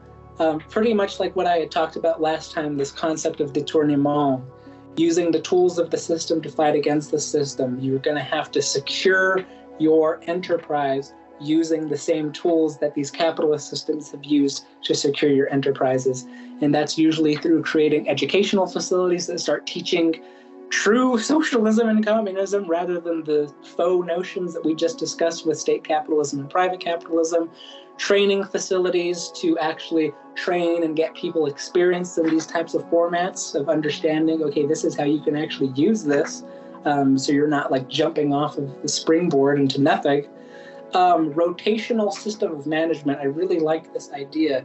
pretty much like what I had talked about last time, this concept of détournement, using the tools of the system to fight against the system. You're going to have to secure your enterprise using the same tools that these capitalist systems have used to secure your enterprises. And that's usually through creating educational facilities that start teaching true socialism and communism rather than the faux notions that we just discussed with state capitalism and private capitalism, training facilities to actually train and get people experienced in these types of formats of understanding, okay, this is how you can actually use this, so you're not like jumping off of the springboard into nothing. Rotational system of management, I really like this idea.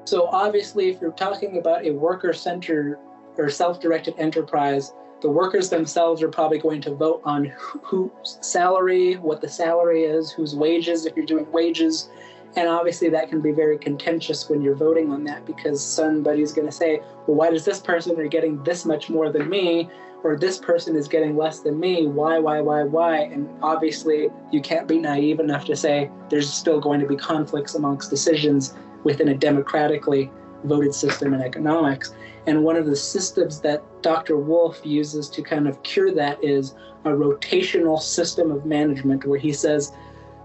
So obviously, if you're talking about a worker-centered or self-directed enterprise, the workers themselves are probably going to vote on whose salary, what the salary is, whose wages, if you're doing wages. And obviously that can be very contentious when you're voting on that, because somebody's going to say, well, why does this person are getting this much more than me? Or this person is getting less than me? Why? And obviously you can't be naive enough to say there's still going to be conflicts amongst decisions within a democratically voted system in economics. And one of the systems that Dr. Wolff uses to kind of cure that is a rotational system of management, where he says,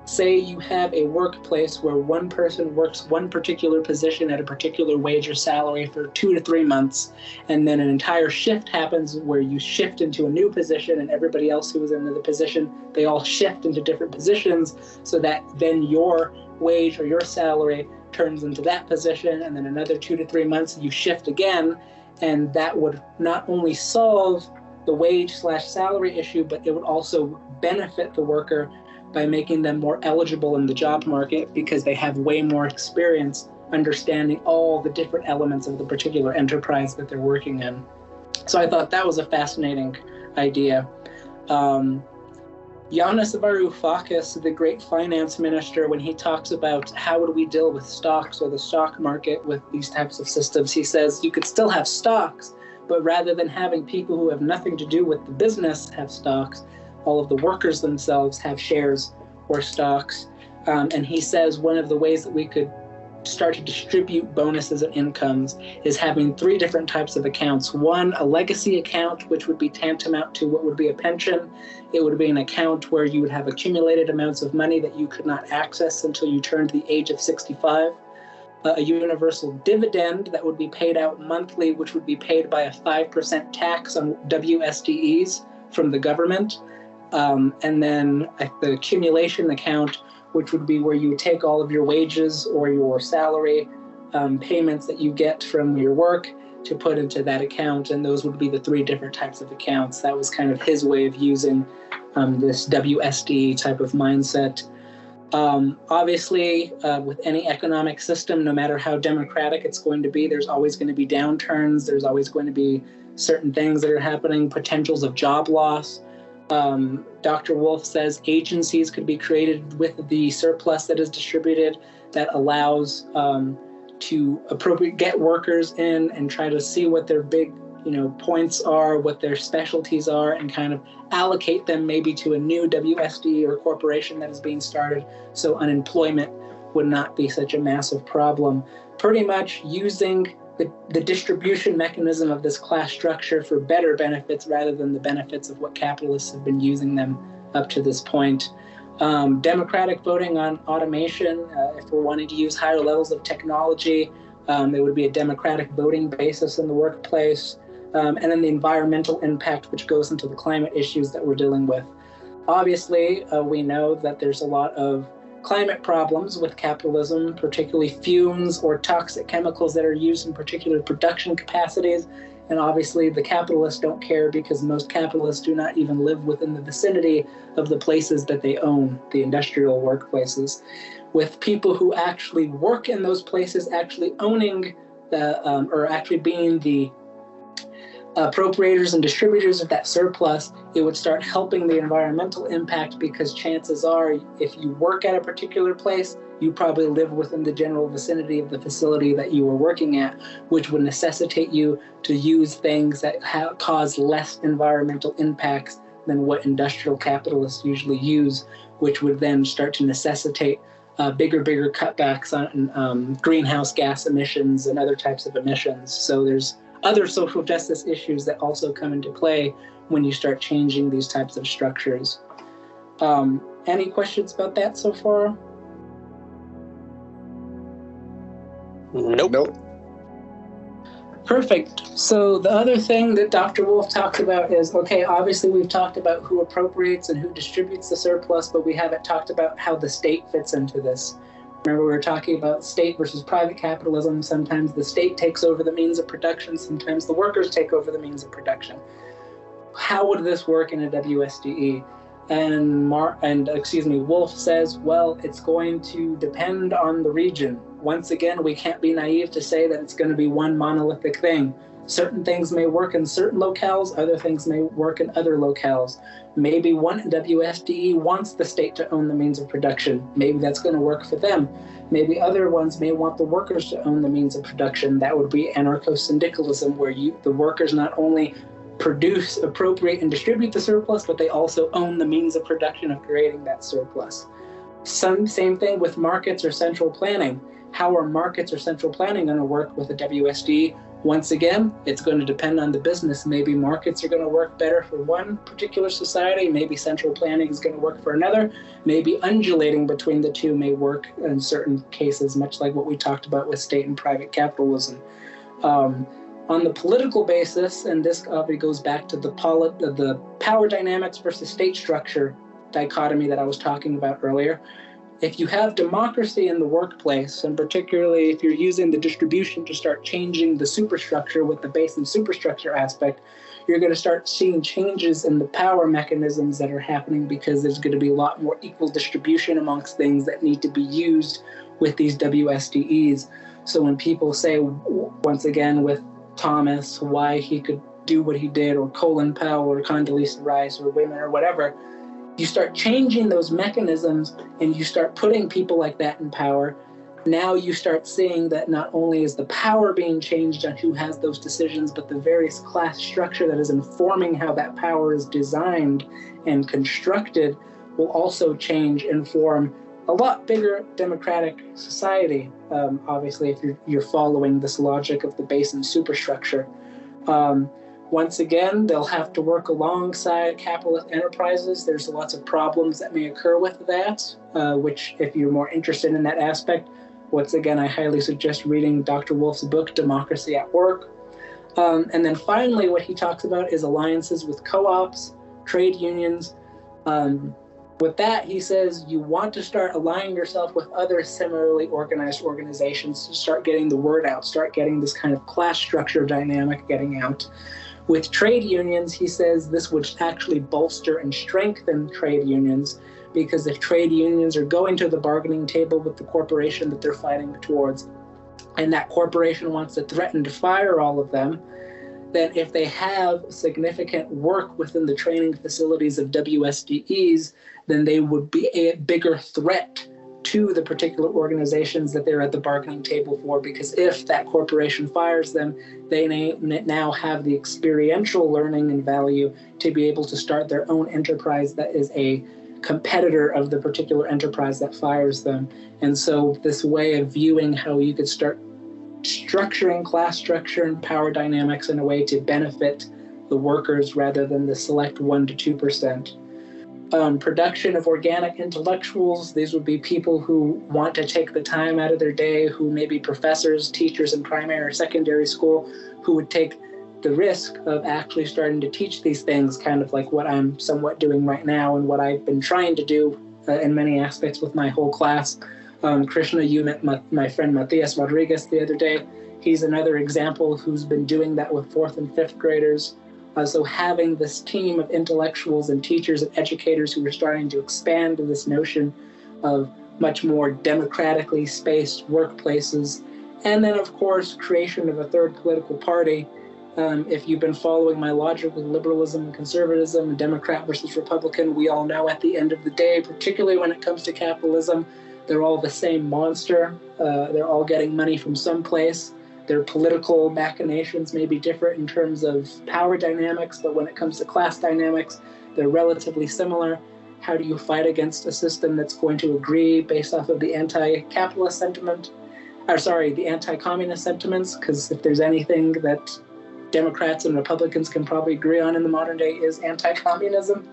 say you have a workplace where one person works one particular position at a particular wage or salary for 2 to 3 months, and then an entire shift happens where you shift into a new position, and everybody else who was in the position, they all shift into different positions, so that then your wage or your salary turns into that position, and then another 2 to 3 months you shift again, and that would not only solve the wage/salary issue, but it would also benefit the worker by making them more eligible in the job market, because they have way more experience understanding all the different elements of the particular enterprise that they're working in. So I thought that was a fascinating idea. Yanis Varoufakis, the great finance minister, when he talks about how would we deal with stocks or the stock market with these types of systems, he says you could still have stocks, but rather than having people who have nothing to do with the business have stocks, all of the workers themselves have shares or stocks. And he says one of the ways that we could start to distribute bonuses and incomes is having 3 different types of accounts. One, a legacy account, which would be tantamount to what would be a pension. It would be an account where you would have accumulated amounts of money that you could not access until you turned the age of 65. A universal dividend that would be paid out monthly, which would be paid by a 5% tax on WSDEs from the government. And then the accumulation account, which would be where you take all of your wages or your salary payments that you get from your work to put into that account. And those would be the 3 different types of accounts. That was kind of his way of using this WSD type of mindset. Obviously, with any economic system, no matter how democratic it's going to be, there's always going to be downturns. There's always going to be certain things that are happening, potentials of job loss. Dr. Wolff says agencies could be created with the surplus that is distributed that allows to get workers in and try to see what their big points are, what their specialties are, and kind of allocate them maybe to a new WSD or corporation that is being started, so unemployment would not be such a massive problem. Pretty much using the distribution mechanism of this class structure for better benefits rather than the benefits of what capitalists have been using them up to this point. Democratic voting on automation, if we're wanting to use higher levels of technology, there would be a democratic voting basis in the workplace. And then the environmental impact, which goes into the climate issues that we're dealing with. Obviously, we know that there's a lot of climate problems with capitalism, particularly fumes or toxic chemicals that are used in particular production capacities. And obviously the capitalists don't care, because most capitalists do not even live within the vicinity of the places that they own, the industrial workplaces. With people who actually work in those places actually owning or actually being the appropriators and distributors of that surplus, it would start helping the environmental impact, because chances are if you work at a particular place, you probably live within the general vicinity of the facility that you were working at, which would necessitate you to use things that cause less environmental impacts than what industrial capitalists usually use, which would then start to necessitate bigger cutbacks on greenhouse gas emissions and other types of emissions. So there's other social justice issues that also come into play when you start changing these types of structures. Any questions about that so far? Nope. Perfect. So the other thing that Dr. Wolff talks about is, okay, obviously we've talked about who appropriates and who distributes the surplus, but we haven't talked about how the state fits into this. Remember, we were talking about state versus private capitalism. Sometimes the state takes over the means of production. Sometimes the workers take over the means of production. How would this work in a WSDE? And Wolff says, well, it's going to depend on the region. Once again, we can't be naive to say that it's going to be one monolithic thing. Certain things may work in certain locales, other things may work in other locales. Maybe one WSDE wants the state to own the means of production. Maybe that's going to work for them. Maybe other ones may want the workers to own the means of production. That would be anarcho-syndicalism, where the workers not only produce, appropriate, and distribute the surplus, but they also own the means of production of creating that surplus. Same thing with markets or central planning. how are markets or central planning going to work with a WSD? Once again, it's going to depend on the business. Maybe markets are going to work better for one particular society. Maybe central planning is going to work for another. Maybe undulating between the two may work in certain cases, much like what we talked about with state and private capitalism. On the political basis, and this obviously goes back to the power dynamics versus state structure dichotomy that I was talking about earlier. If you have democracy in the workplace, and particularly if you're using the distribution to start changing the superstructure with the base and superstructure aspect, you're going to start seeing changes in the power mechanisms that are happening, because there's going to be a lot more equal distribution amongst things that need to be used with these WSDEs. So when people say, once again, with Thomas, why he could do what he did, or Colin Powell, or Condoleezza Rice, or women, or whatever, you start changing those mechanisms and you start putting people like that in power. Now you start seeing that not only is the power being changed on who has those decisions, but the various class structure that is informing how that power is designed and constructed will also change and form a lot bigger democratic society. Obviously, if you're following this logic of the base and superstructure. Once again, they'll have to work alongside capitalist enterprises. There's lots of problems that may occur with that, which, if you're more interested in that aspect, once again, I highly suggest reading Dr. Wolf's book, Democracy at Work. And then finally, what he talks about is alliances with co-ops, trade unions. With that, he says you want to start aligning yourself with other similarly organized organizations to start getting the word out, start getting this kind of class structure dynamic getting out. With trade unions, he says this would actually bolster and strengthen trade unions, because if trade unions are going to the bargaining table with the corporation that they're fighting towards, and that corporation wants to threaten to fire all of them, then if they have significant work within the training facilities of WSDEs, then they would be a bigger threat to the particular organizations that they're at the bargaining table for, because if that corporation fires them, they now have the experiential learning and value to be able to start their own enterprise that is a competitor of the particular enterprise that fires them. And so this way of viewing how you could start structuring class structure and power dynamics in a way to benefit the workers rather than the select 1% to 2%. Production of organic intellectuals. These would be people who want to take the time out of their day, who may be professors, teachers in primary or secondary school, who would take the risk of actually starting to teach these things, kind of like what I'm somewhat doing right now and what I've been trying to do in many aspects with my whole class. Krishna, you met my friend Matias Rodriguez the other day. He's another example who's been doing that with 4th and 5th graders. So having this team of intellectuals and teachers and educators who are starting to expand this notion of much more democratically spaced workplaces. And then, of course, creation of a third political party. If you've been following my logic with liberalism and conservatism, Democrat versus Republican, we all know at the end of the day, particularly when it comes to capitalism, they're all the same monster. They're all getting money from someplace. Their political machinations may be different in terms of power dynamics, but when it comes to class dynamics, they're relatively similar. How do you fight against a system that's going to agree based off of the anti-capitalist sentiment? The anti-communist sentiments, because if there's anything that Democrats and Republicans can probably agree on in the modern day is anti-communism.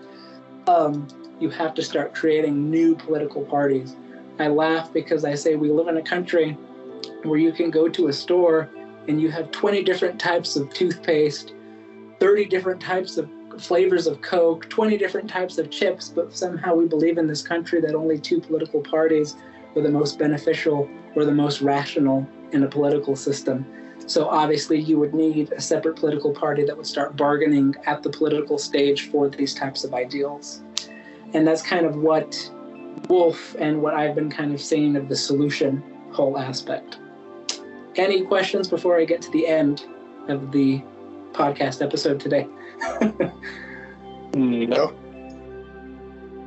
You have to start creating new political parties. I laugh because I say we live in a country where you can go to a store and you have 20 different types of toothpaste, 30 different types of flavors of Coke, 20 different types of chips, but somehow we believe in this country that only 2 political parties are the most beneficial or the most rational in a political system. So obviously you would need a separate political party that would start bargaining at the political stage for these types of ideals. And that's kind of what Wolf and what I've been kind of saying of the solution whole aspect. Any questions before I get to the end of the podcast episode today? No.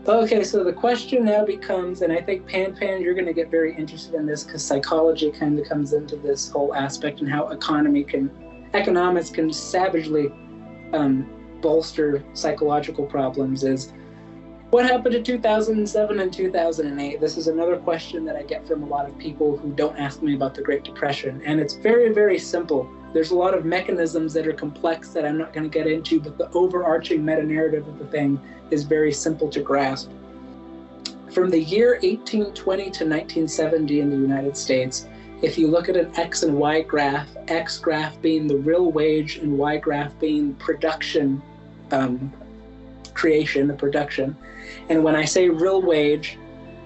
Okay, so the question now becomes, and I think Pan, you're going to get very interested in this because psychology kind of comes into this whole aspect and how economics can savagely bolster psychological problems, is What happened in 2007 and 2008? This is another question that I get from a lot of people who don't ask me about the Great Depression. And it's very, very simple. There's a lot of mechanisms that are complex that I'm not going to get into, but the overarching meta-narrative of the thing is very simple to grasp. From the year 1820 to 1970 in the United States, if you look at an X and Y graph, X graph being the real wage and Y graph being production, creation, the production. And when I say real wage,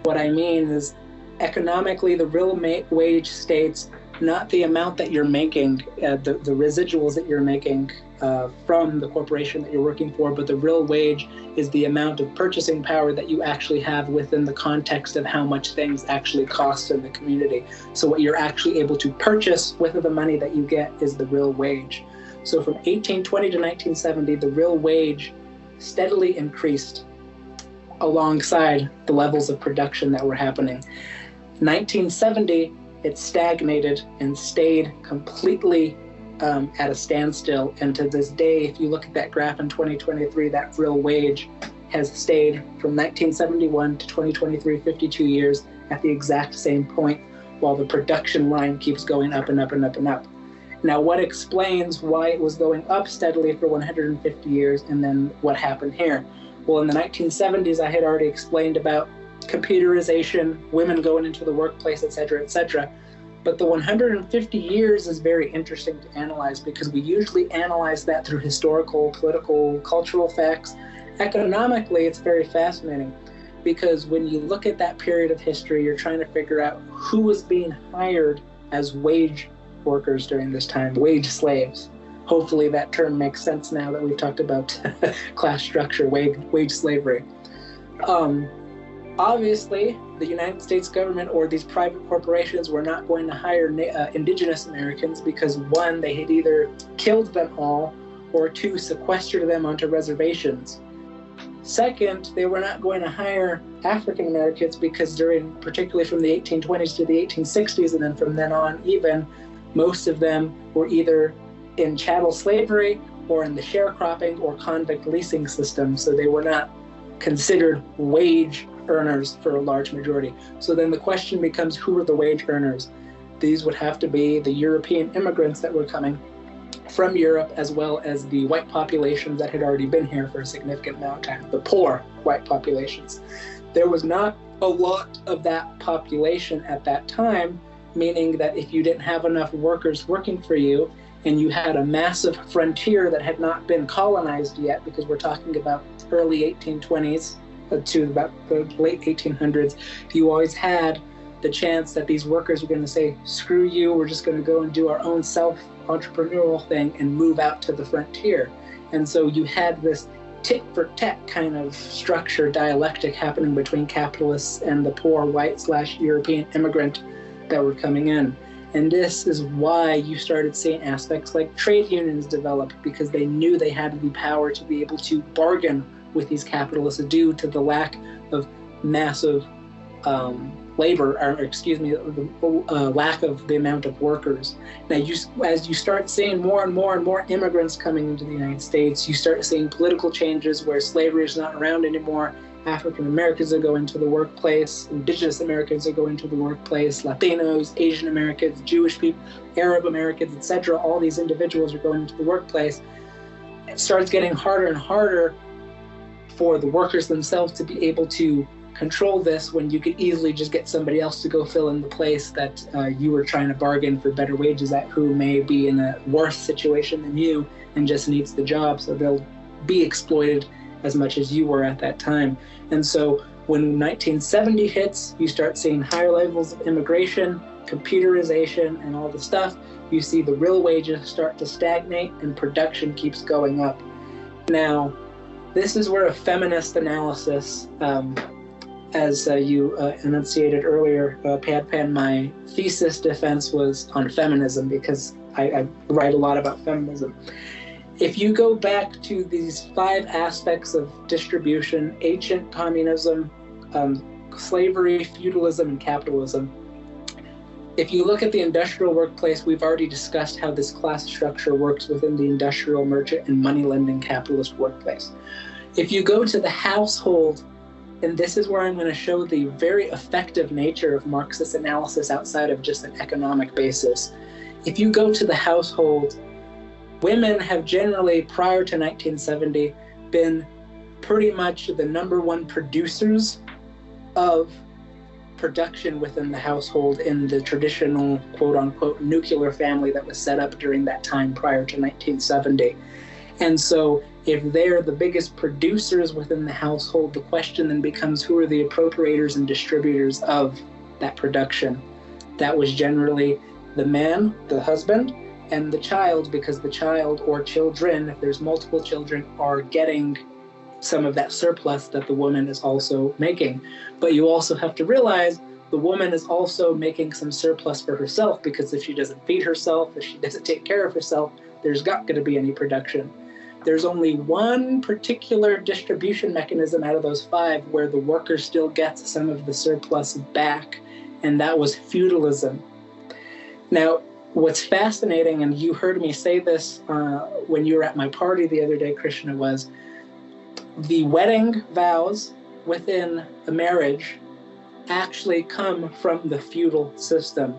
what I mean is economically the real wage states not the amount that you're making, the residuals that you're making from the corporation that you're working for, but the real wage is the amount of purchasing power that you actually have within the context of how much things actually cost in the community. So what you're actually able to purchase with the money that you get is the real wage. So from 1820 to 1970, the real wage steadily increased alongside the levels of production that were happening. 1970, it stagnated and stayed completely at a standstill. And to this day, if you look at that graph in 2023, that real wage has stayed from 1971 to 2023, 52 years at the exact same point, while the production line keeps going up and up and up and up. Now, what explains why it was going up steadily for 150 years and then what happened here? Well, in the 1970s, I had already explained about computerization, women going into the workplace, et cetera, et cetera. But the 150 years is very interesting to analyze because we usually analyze that through historical, political, cultural facts. Economically, it's very fascinating because when you look at that period of history, you're trying to figure out who was being hired as wage workers during this time, wage slaves. Hopefully that term makes sense now that we've talked about class structure, wage slavery. Obviously, the United States government or these private corporations were not going to hire indigenous Americans because one, they had either killed them all or two, sequestered them onto reservations. Second, they were not going to hire African Americans because particularly from the 1820s to the 1860s and then from then on even, most of them were either in chattel slavery or in the sharecropping or convict leasing system, so they were not considered wage earners for a large majority. So then the question becomes, who are the wage earners? These would have to be the European immigrants that were coming from Europe, as well as the white populations that had already been here for a significant amount of time, the poor white populations. There was not a lot of that population at that time, meaning that if you didn't have enough workers working for you and you had a massive frontier that had not been colonized yet, because we're talking about early 1820s to about the late 1800s, you always had the chance that these workers were going to say, screw you, we're just going to go and do our own self-entrepreneurial thing and move out to the frontier. And so you had this tit-for-tat kind of structure, dialectic happening between capitalists and the poor white/European immigrant that were coming in. And this is why you started seeing aspects like trade unions develop, because they knew they had the power to be able to bargain with these capitalists due to the lack of massive labor, the lack of the amount of workers. Now, as you start seeing more and more and more immigrants coming into the United States, you start seeing political changes where slavery is not around anymore. African Americans are going to the workplace, Indigenous Americans are going to the workplace, Latinos, Asian Americans, Jewish people, Arab Americans, etc. All these individuals are going into the workplace. It starts getting harder and harder for the workers themselves to be able to control this when you could easily just get somebody else to go fill in the place that you were trying to bargain for better wages at, who may be in a worse situation than you and just needs the job, so they'll be exploited as much as you were at that time. And so when 1970 hits, you start seeing higher levels of immigration, computerization, and all the stuff. You see the real wages start to stagnate and production keeps going up. Now, this is where a feminist analysis, as you enunciated earlier, Padpan, my thesis defense was on feminism because I write a lot about feminism. If you go back to these 5 aspects of distribution, ancient communism, slavery, feudalism, and capitalism, if you look at the industrial workplace, we've already discussed how this class structure works within the industrial, merchant, and money-lending capitalist workplace. If you go to the household And this is where I'm going to show the very effective nature of Marxist analysis outside of just an economic basis. If you go to the household, women have generally, prior to 1970, been pretty much the #1 producers of production within the household in the traditional quote-unquote nuclear family that was set up during that time prior to 1970. And so if they're the biggest producers within the household, the question then becomes, who are the appropriators and distributors of that production? That was generally the man, the husband, and the child, because the child or children, if there's multiple children, are getting some of that surplus that the woman is also making. But you also have to realize the woman is also making some surplus for herself, because if she doesn't feed herself, if she doesn't take care of herself, there's not going to be any production. There's only one particular distribution mechanism out of those 5 where the worker still gets some of the surplus back, and that was feudalism. Now, what's fascinating, and you heard me say this when you were at my party the other day, Krishna, was the wedding vows within a marriage actually come from the feudal system.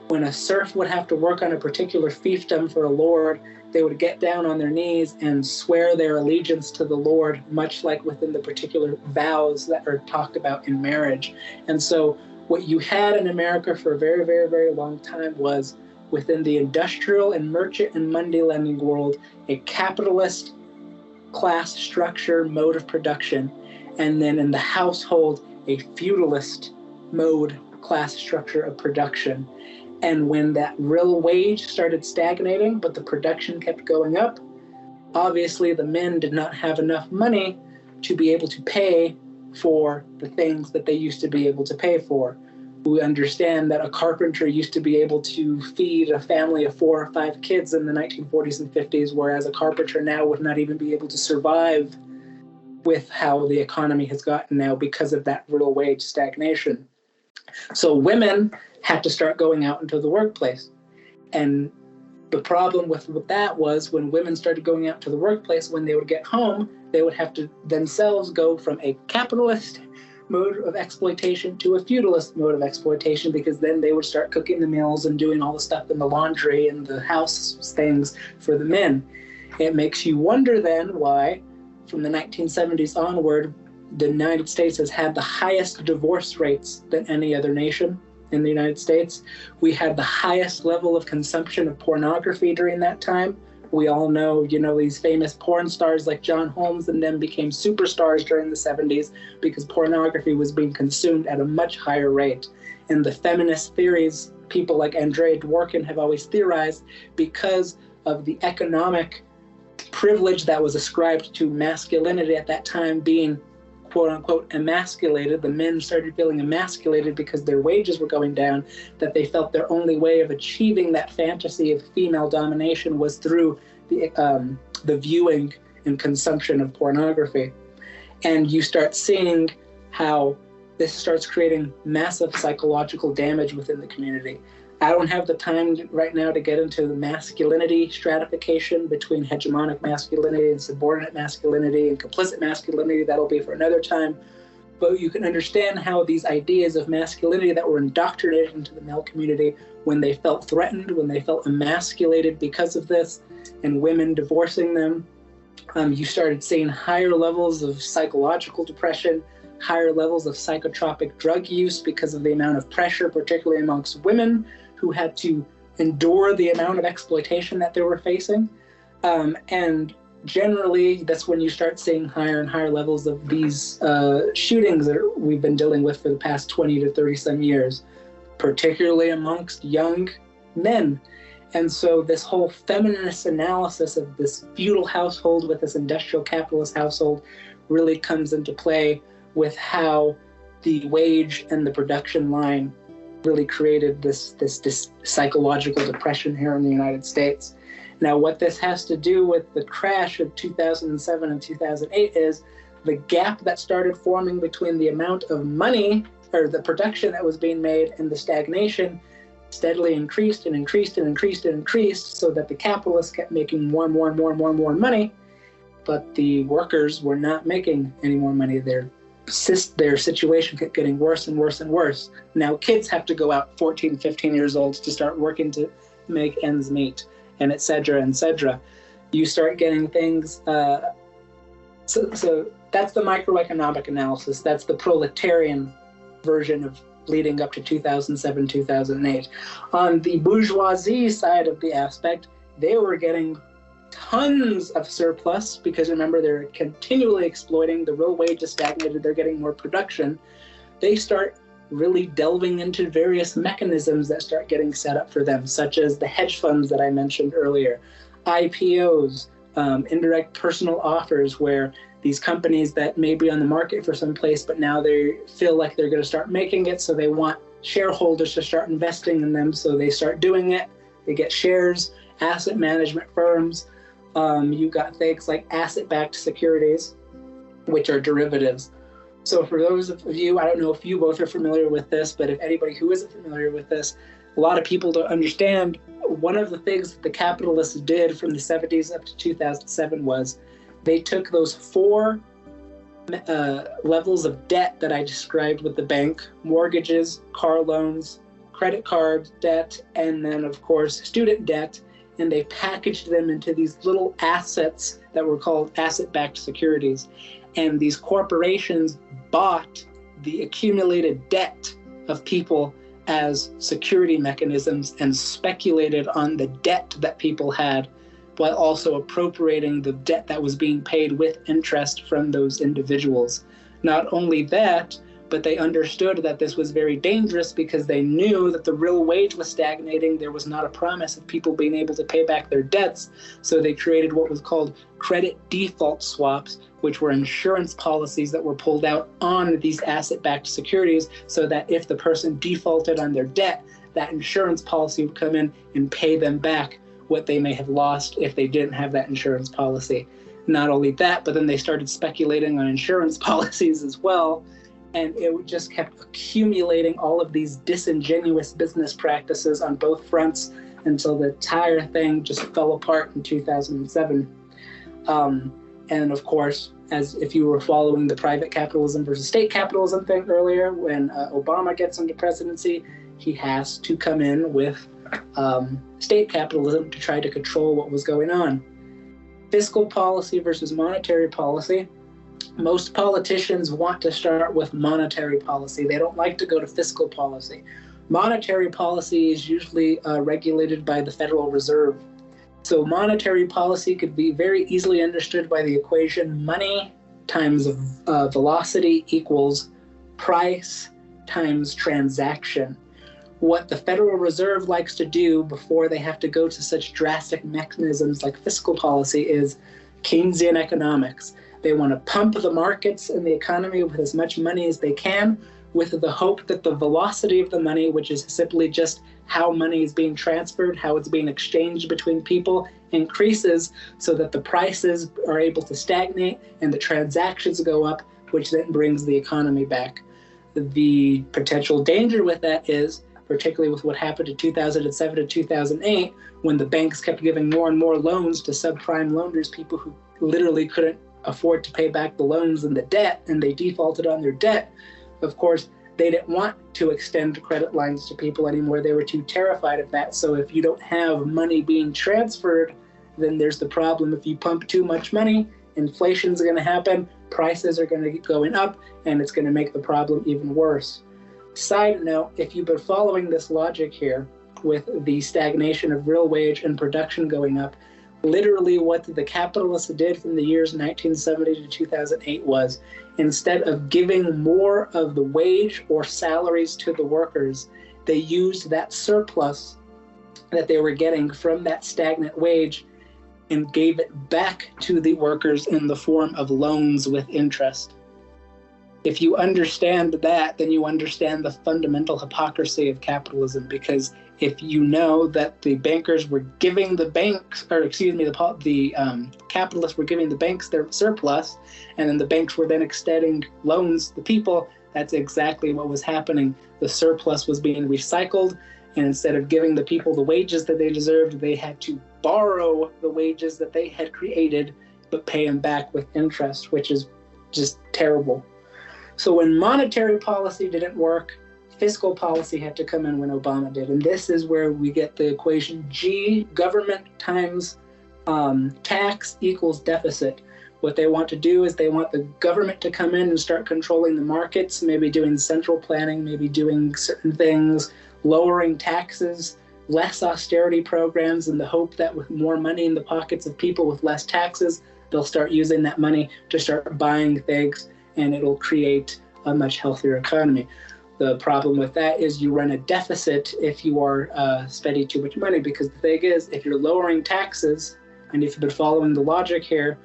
When a serf would have to work on a particular fiefdom for a lord, they would get down on their knees and swear their allegiance to the Lord, much like within the particular vows that are talked about in marriage. And so what you had in America for a very, very, very long time was, within the industrial and merchant and money lending world, a capitalist class structure mode of production, and then in the household, a feudalist mode class structure of production. And when that real wage started stagnating, but the production kept going up, obviously the men did not have enough money to be able to pay for the things that they used to be able to pay for. We understand that a carpenter used to be able to feed a family of 4 or 5 kids in the 1940s and 50s, whereas a carpenter now would not even be able to survive with how the economy has gotten now because of that real wage stagnation. So women had to start going out into the workplace. And the problem with that was, when women started going out to the workplace, when they would get home, they would have to themselves go from a capitalist mode of exploitation to a feudalist mode of exploitation, because then they would start cooking the meals and doing all the stuff in the laundry and the house things for the men. It makes you wonder then why, from the 1970s onward, the United States has had the highest divorce rates than any other nation in the United States. We had the highest level of consumption of pornography during that time. We all know, these famous porn stars like John Holmes and them became superstars during the 70s because pornography was being consumed at a much higher rate. And the feminist theories, people like Andrea Dworkin have always theorized, because of the economic privilege that was ascribed to masculinity at that time being quote-unquote emasculated, the men started feeling emasculated because their wages were going down, that they felt their only way of achieving that fantasy of female domination was through the viewing and consumption of pornography. And you start seeing how this starts creating massive psychological damage within the community. I don't have the time right now to get into the masculinity stratification between hegemonic masculinity and subordinate masculinity and complicit masculinity. That'll be for another time. But you can understand how these ideas of masculinity that were indoctrinated into the male community, when they felt threatened, when they felt emasculated because of this, and women divorcing them, you started seeing higher levels of psychological depression, higher levels of psychotropic drug use because of the amount of pressure, particularly amongst women, who had to endure the amount of exploitation that they were facing. And generally, that's when you start seeing higher and higher levels of these shootings that we've been dealing with for the past 20 to 30 some years, particularly amongst young men. And so this whole feminist analysis of this feudal household with this industrial capitalist household really comes into play with how the wage and the production line really created this psychological depression here in the United States. Now, what this has to do with the crash of 2007 and 2008 is the gap that started forming between the amount of money or the production that was being made and the stagnation steadily increased and increased and increased and increased, so that the capitalists kept making more and more and more and more and more money, but the workers were not making any more money. Their their situation kept getting worse and worse and worse. Now kids have to go out 14, 15 years old to start working to make ends meet, and et cetera, et cetera. You start getting things. So that's the microeconomic analysis. That's the proletarian version of leading up to 2007, 2008. On the bourgeoisie side of the aspect, they were getting tons of surplus because remember, they're continually exploiting. The real wage is stagnated. They're getting more production. They start really delving into various mechanisms that start getting set up for them, such as the hedge funds that I mentioned earlier, IPOs, indirect personal offers, where these companies that may be on the market for some place, but now they feel like they're going to start making it, so they want shareholders to start investing in them, so they start doing it. They get shares, asset management firms. You've got things like asset-backed securities, which are derivatives. So for those of you, I don't know if you both are familiar with this, but if anybody who isn't familiar with this, a lot of people don't understand. One of the things that the capitalists did from the 70s up to 2007 was they took those four levels of debt that I described with the bank: mortgages, car loans, credit card debt, and then, of course, student debt, and they packaged them into these little assets that were called asset-backed securities. And these corporations bought the accumulated debt of people as security mechanisms and speculated on the debt that people had, while also appropriating the debt that was being paid with interest from those individuals. Not only that, but they understood that this was very dangerous because they knew that the real wage was stagnating. There was not a promise of people being able to pay back their debts. So they created what was called credit default swaps, which were insurance policies that were pulled out on these asset-backed securities, so that if the person defaulted on their debt, that insurance policy would come in and pay them back what they may have lost if they didn't have that insurance policy. Not only that, but then they started speculating on insurance policies as well. And it just kept accumulating all of these disingenuous business practices on both fronts until the entire thing just fell apart in 2007. And of course, as if you were following the private capitalism versus state capitalism thing earlier, when Obama gets into presidency, he has to come in with state capitalism to try to control what was going on. Fiscal policy versus monetary policy. Most politicians want to start with monetary policy. They don't like to go to fiscal policy. Monetary policy is usually regulated by the Federal Reserve. So monetary policy could be very easily understood by the equation money times velocity equals price times transaction. What the Federal Reserve likes to do before they have to go to such drastic mechanisms like fiscal policy is Keynesian economics. They want to pump the markets and the economy with as much money as they can, with the hope that the velocity of the money, which is simply just how money is being transferred, how it's being exchanged between people, increases so that the prices are able to stagnate and the transactions go up, which then brings the economy back. The potential danger with that is, particularly with what happened in 2007 to 2008, when the banks kept giving more and more loans to subprime loaners, people who literally couldn't afford to pay back the loans and the debt, and they defaulted on their debt. Of course, they didn't want to extend credit lines to people anymore. They were too terrified of that. So if you don't have money being transferred, then there's the problem. If you pump too much money, inflation's going to happen, prices are going to keep going up, and it's going to make the problem even worse. Side note, if you've been following this logic here with the stagnation of real wage and production going up, literally what the capitalists did from the years 1970 to 2008 was, instead of giving more of the wage or salaries to the workers, they used that surplus that they were getting from that stagnant wage and gave it back to the workers in the form of loans with interest. If you understand that, then you understand the fundamental hypocrisy of capitalism, because if you know that the bankers were giving the banks, or excuse me, the capitalists were giving the banks their surplus, and then the banks were then extending loans to the people, that's exactly what was happening. The surplus was being recycled, and instead of giving the people the wages that they deserved, they had to borrow the wages that they had created, but pay them back with interest, which is just terrible. So when monetary policy didn't work, fiscal policy had to come in when Obama did. And this is where we get the equation G, government times tax equals deficit. What they want to do is they want the government to come in and start controlling the markets, maybe doing central planning, maybe doing certain things, lowering taxes, less austerity programs, in the hope that with more money in the pockets of people with less taxes, they'll start using that money to start buying things, and it'll create a much healthier economy. The problem with that is you run a deficit if you are spending too much money, because the thing is, if you're lowering taxes, and if you've been following the logic here,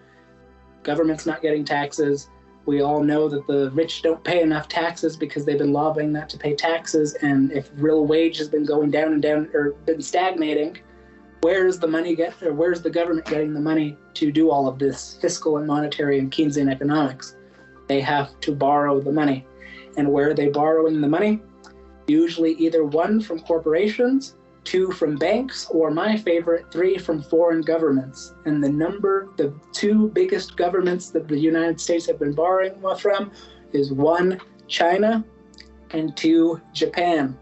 government's not getting taxes. We all know that the rich don't pay enough taxes because they've been lobbying not to pay taxes. And if real wage has been going down and down, or been stagnating, where's the government getting the money to do all of this fiscal and monetary and Keynesian economics? They have to borrow the money. And where are they borrowing the money? Usually either 1 from corporations, 2 from banks, or my favorite, 3 from foreign governments. And the 2 biggest governments that the United States have been borrowing from is 1, China, and 2, Japan.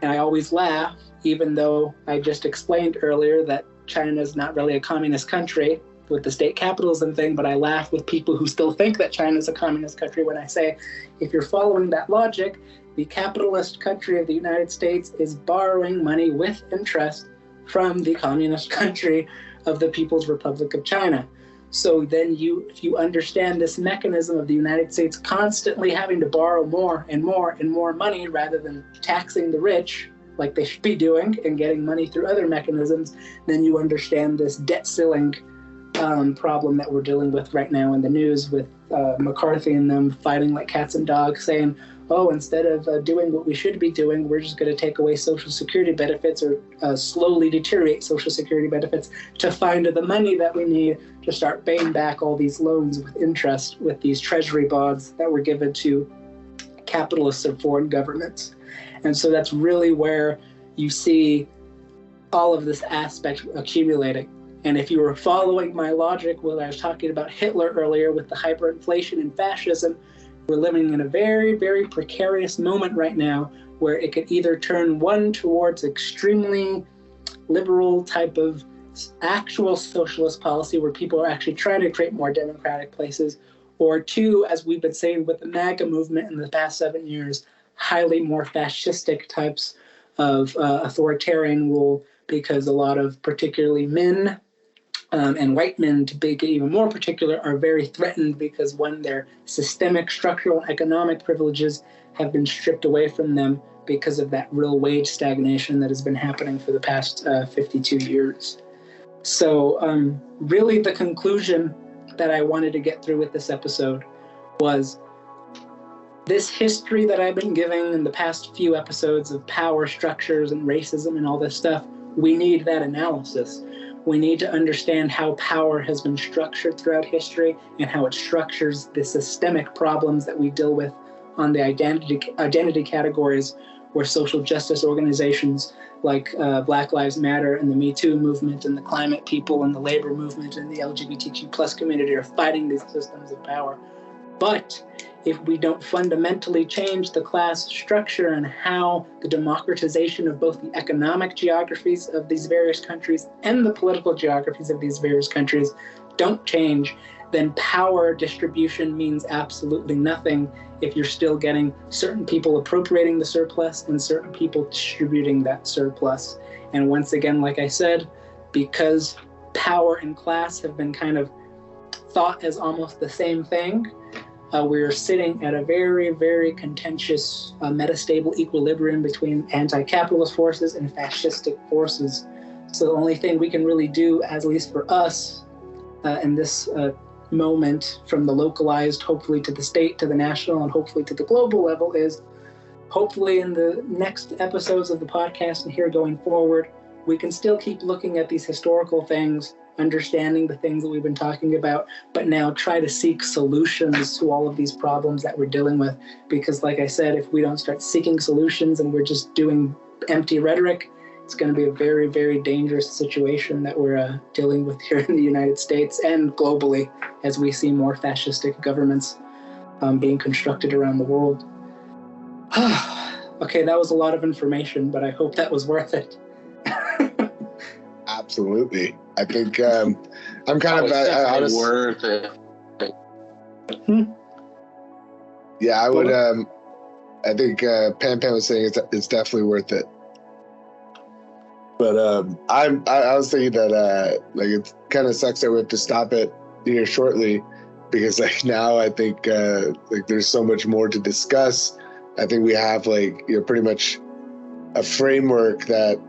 And I always laugh, even though I just explained earlier that China is not really a communist country with the state capitalism thing, but I laugh with people who still think that China is a communist country when I say, if you're following that logic, the capitalist country of the United States is borrowing money with interest from the communist country of the People's Republic of China. So then if you understand this mechanism of the United States constantly having to borrow more and more and more money rather than taxing the rich like they should be doing and getting money through other mechanisms, then you understand this debt ceiling problem that we're dealing with right now in the news, with McCarthy and them fighting like cats and dogs, saying, oh, instead of doing what we should be doing, we're just going to take away Social Security benefits, or slowly deteriorate Social Security benefits to find the money that we need to start paying back all these loans with interest with these treasury bonds that were given to capitalists and foreign governments. And so that's really where you see all of this aspect accumulating. And if you were following my logic when I was talking about Hitler earlier with the hyperinflation and fascism, we're living in a very, very precarious moment right now where it could either turn 1 towards extremely liberal type of actual socialist policy where people are actually trying to create more democratic places, or 2, as we've been saying with the MAGA movement in the past 7 years, highly more fascistic types of authoritarian rule, because a lot of particularly men and white men, to be even more particular, are very threatened because, one, their systemic, structural, and economic privileges have been stripped away from them because of that real wage stagnation that has been happening for the past 52 years. So really the conclusion that I wanted to get through with this episode was this history that I've been giving in the past few episodes of power structures and racism and all this stuff. We need that analysis. We need to understand how power has been structured throughout history and how it structures the systemic problems that we deal with on the identity categories, where social justice organizations like Black Lives Matter and the Me Too movement and the climate people and the labor movement and the LGBTQ plus community are fighting these systems of power. But if we don't fundamentally change the class structure and how the democratization of both the economic geographies of these various countries and the political geographies of these various countries don't change, then power distribution means absolutely nothing if you're still getting certain people appropriating the surplus and certain people distributing that surplus. And once again, like I said, because power and class have been kind of thought as almost the same thing, we're sitting at a very, very contentious metastable equilibrium between anti-capitalist forces and fascistic forces. So the only thing we can really do, at least for us, in this moment, from the localized, hopefully to the state, to the national, and hopefully to the global level, is hopefully in the next episodes of the podcast and here going forward, we can still keep looking at these historical things, understanding the things that we've been talking about, but now try to seek solutions to all of these problems that we're dealing with. Because like I said, if we don't start seeking solutions and we're just doing empty rhetoric, it's going to be a very, very dangerous situation that we're dealing with here in the United States and globally as we see more fascistic governments being constructed around the world. Okay, that was a lot of information, but I hope that was worth it. Absolutely. I think I'm kind of honest. Worth it. Yeah, I would. I think Pam was saying it's definitely worth it. But I was thinking that like it kind of sucks that we have to stop it here shortly, because like now I think like there's so much more to discuss. I think we have like pretty much a framework that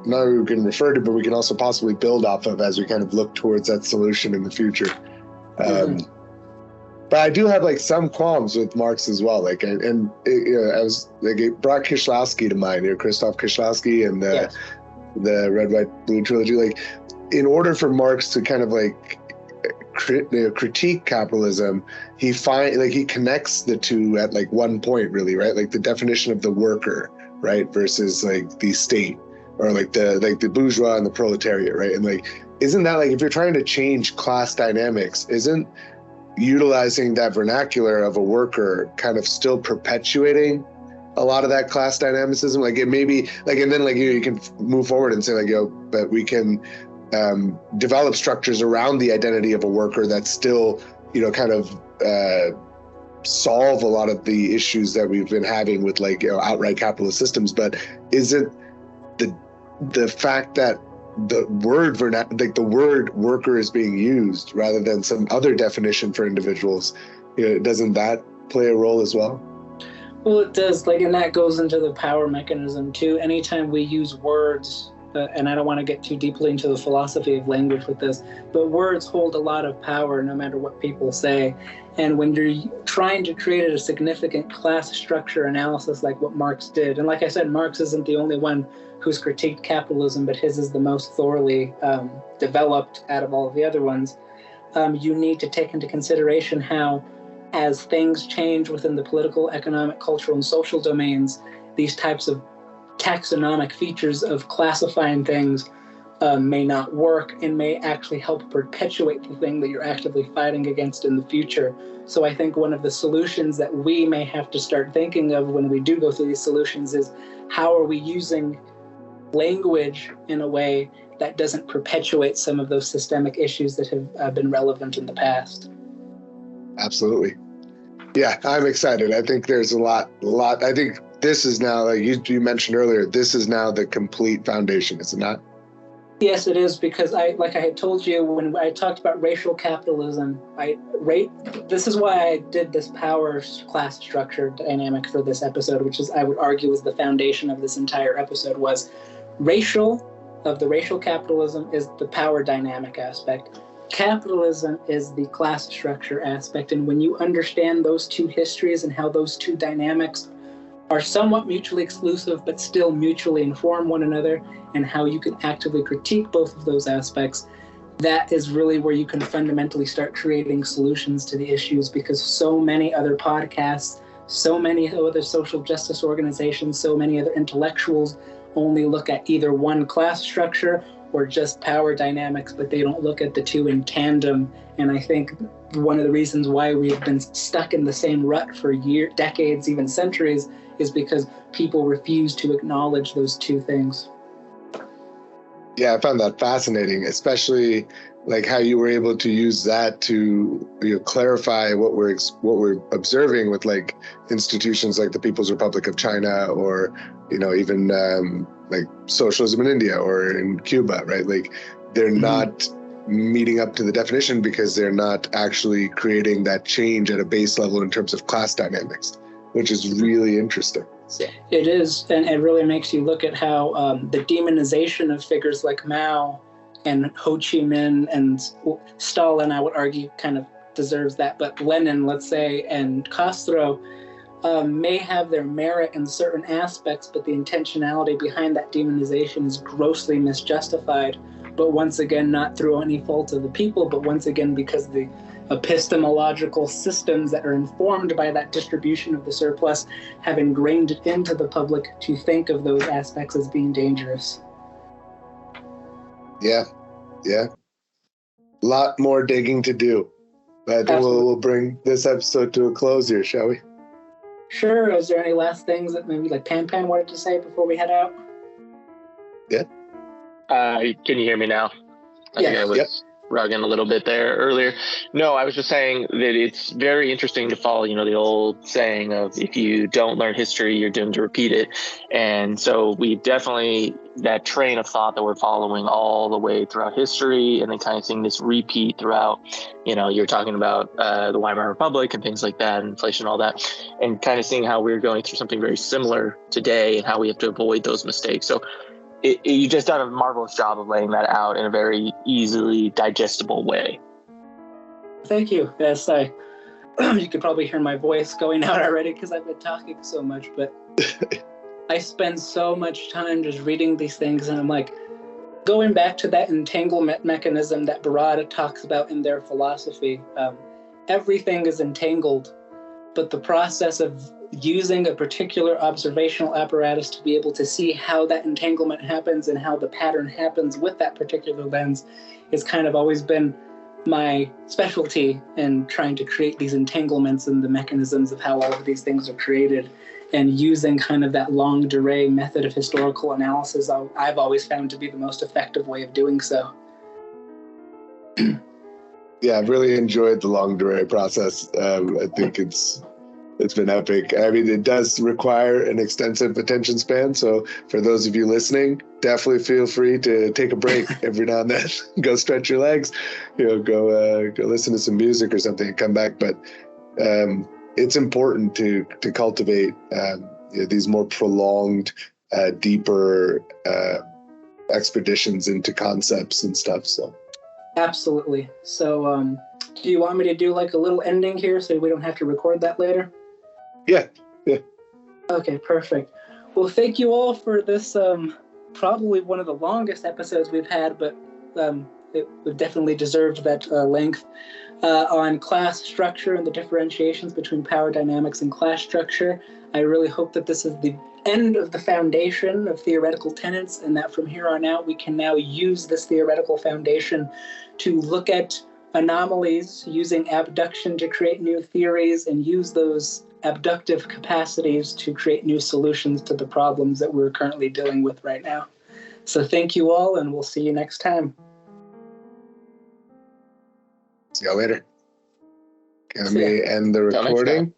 not only we can refer to, but we can also possibly build off of as we kind of look towards that solution in the future. But I do have like some qualms with Marx as well. Like, I was like, it brought Kieślowski to mind, Krzysztof Kieślowski and the Red, White, Blue trilogy. Like, in order for Marx to kind of like critique capitalism, he connects the two at like one point, really, right? Like the definition of the worker, right, versus like the state, or like the bourgeois and the proletariat, right? And like, isn't that like, if you're trying to change class dynamics, isn't utilizing that vernacular of a worker kind of still perpetuating a lot of that class dynamicism? Like it may be like, and then like you can move forward and say like, but we can develop structures around the identity of a worker that still kind of solve a lot of the issues that we've been having with like outright capitalist systems. But isn't the fact that the word worker is being used rather than some other definition for individuals, doesn't that play a role as well? Well, it does. Like, and that goes into the power mechanism too. Anytime we use words, and I don't want to get too deeply into the philosophy of language with this, but words hold a lot of power no matter what people say. And when you're trying to create a significant class structure analysis like what Marx did, and like I said, Marx isn't the only one who's critiqued capitalism, but his is the most thoroughly developed out of all of the other ones, you need to take into consideration how, as things change within the political, economic, cultural, and social domains, these types of taxonomic features of classifying things may not work and may actually help perpetuate the thing that you're actively fighting against in the future. So I think one of the solutions that we may have to start thinking of when we do go through these solutions is, how are we using language in a way that doesn't perpetuate some of those systemic issues that have been relevant in the past? Absolutely. Yeah, I'm excited. I think there's a lot. I think this is now, like you mentioned earlier, this is now the complete foundation, is it not? Yes, it is, because like I had told you when I talked about racial capitalism, this is why I did this power class structure dynamic for this episode, which is, I would argue, is the foundation of this entire episode. Was racial capitalism is the power dynamic aspect. Capitalism is the class structure aspect. And when you understand those two histories and how those two dynamics are somewhat mutually exclusive, but still mutually inform one another, and how you can actively critique both of those aspects, that is really where you can fundamentally start creating solutions to the issues. Because so many other podcasts, so many other social justice organizations, so many other intellectuals only look at either one class structure or just power dynamics, but they don't look at the two in tandem. And I think one of the reasons why we've been stuck in the same rut for years, decades, even centuries, is because people refuse to acknowledge those two things. Yeah, I found that fascinating, especially like how you were able to use that to clarify what we're observing with like institutions like the People's Republic of China, or even like socialism in India or in Cuba, right? Like they're not meeting up to the definition because they're not actually creating that change at a base level in terms of class dynamics, which is really interesting. It is, and it really makes you look at how the demonization of figures like Mao and Ho Chi Minh and Stalin, I would argue, kind of deserves that, but Lenin, let's say, and Castro may have their merit in certain aspects, but the intentionality behind that demonization is grossly misjustified. But once again, not through any fault of the people, but once again because the epistemological systems that are informed by that distribution of the surplus have ingrained it into the public to think of those aspects as being dangerous. Yeah. A lot more digging to do. But I think we'll bring this episode to a close here, shall we? Sure. Is there any last things that maybe like Pan wanted to say before we head out? Yeah. Can you hear me now? I think I was rugging a little bit there earlier. No, I was just saying that it's very interesting to follow, the old saying of if you don't learn history, you're doomed to repeat it. And so we definitely, that train of thought that we're following all the way throughout history, and then kind of seeing this repeat throughout, you're talking about the Weimar Republic and things like that, and inflation, all that, and kind of seeing how we're going through something very similar today and how we have to avoid those mistakes. So you just done a marvelous job of laying that out in a very easily digestible way. Thank you. Yes, you could probably hear my voice going out already because I've been talking so much, but I spend so much time just reading these things, and I'm like, going back to that entanglement mechanism that Barada talks about in their philosophy. Everything is entangled, but the process of using a particular observational apparatus to be able to see how that entanglement happens and how the pattern happens with that particular lens has kind of always been my specialty in trying to create these entanglements and the mechanisms of how all of these things are created, and using kind of that longue durée method of historical analysis I've always found to be the most effective way of doing so. Yeah, I've really enjoyed the longue durée process. I think it's been epic. I mean, it does require an extensive attention span. So for those of you listening, definitely feel free to take a break every now and then. Go stretch your legs, go listen to some music or something and come back. But it's important to cultivate these more prolonged, deeper expeditions into concepts and stuff. So absolutely. So do you want me to do like a little ending here so we don't have to record that later? Yeah. Okay, perfect. Well, thank you all for this, probably one of the longest episodes we've had, but it definitely deserved that length, on class structure and the differentiations between power dynamics and class structure. I really hope that this is the end of the foundation of theoretical tenets, and that from here on out we can now use this theoretical foundation to look at anomalies using abduction to create new theories, and use those abductive capacities to create new solutions to the problems that we're currently dealing with right now. So thank you all, and we'll see you next time. See y'all later. Can we end the recording?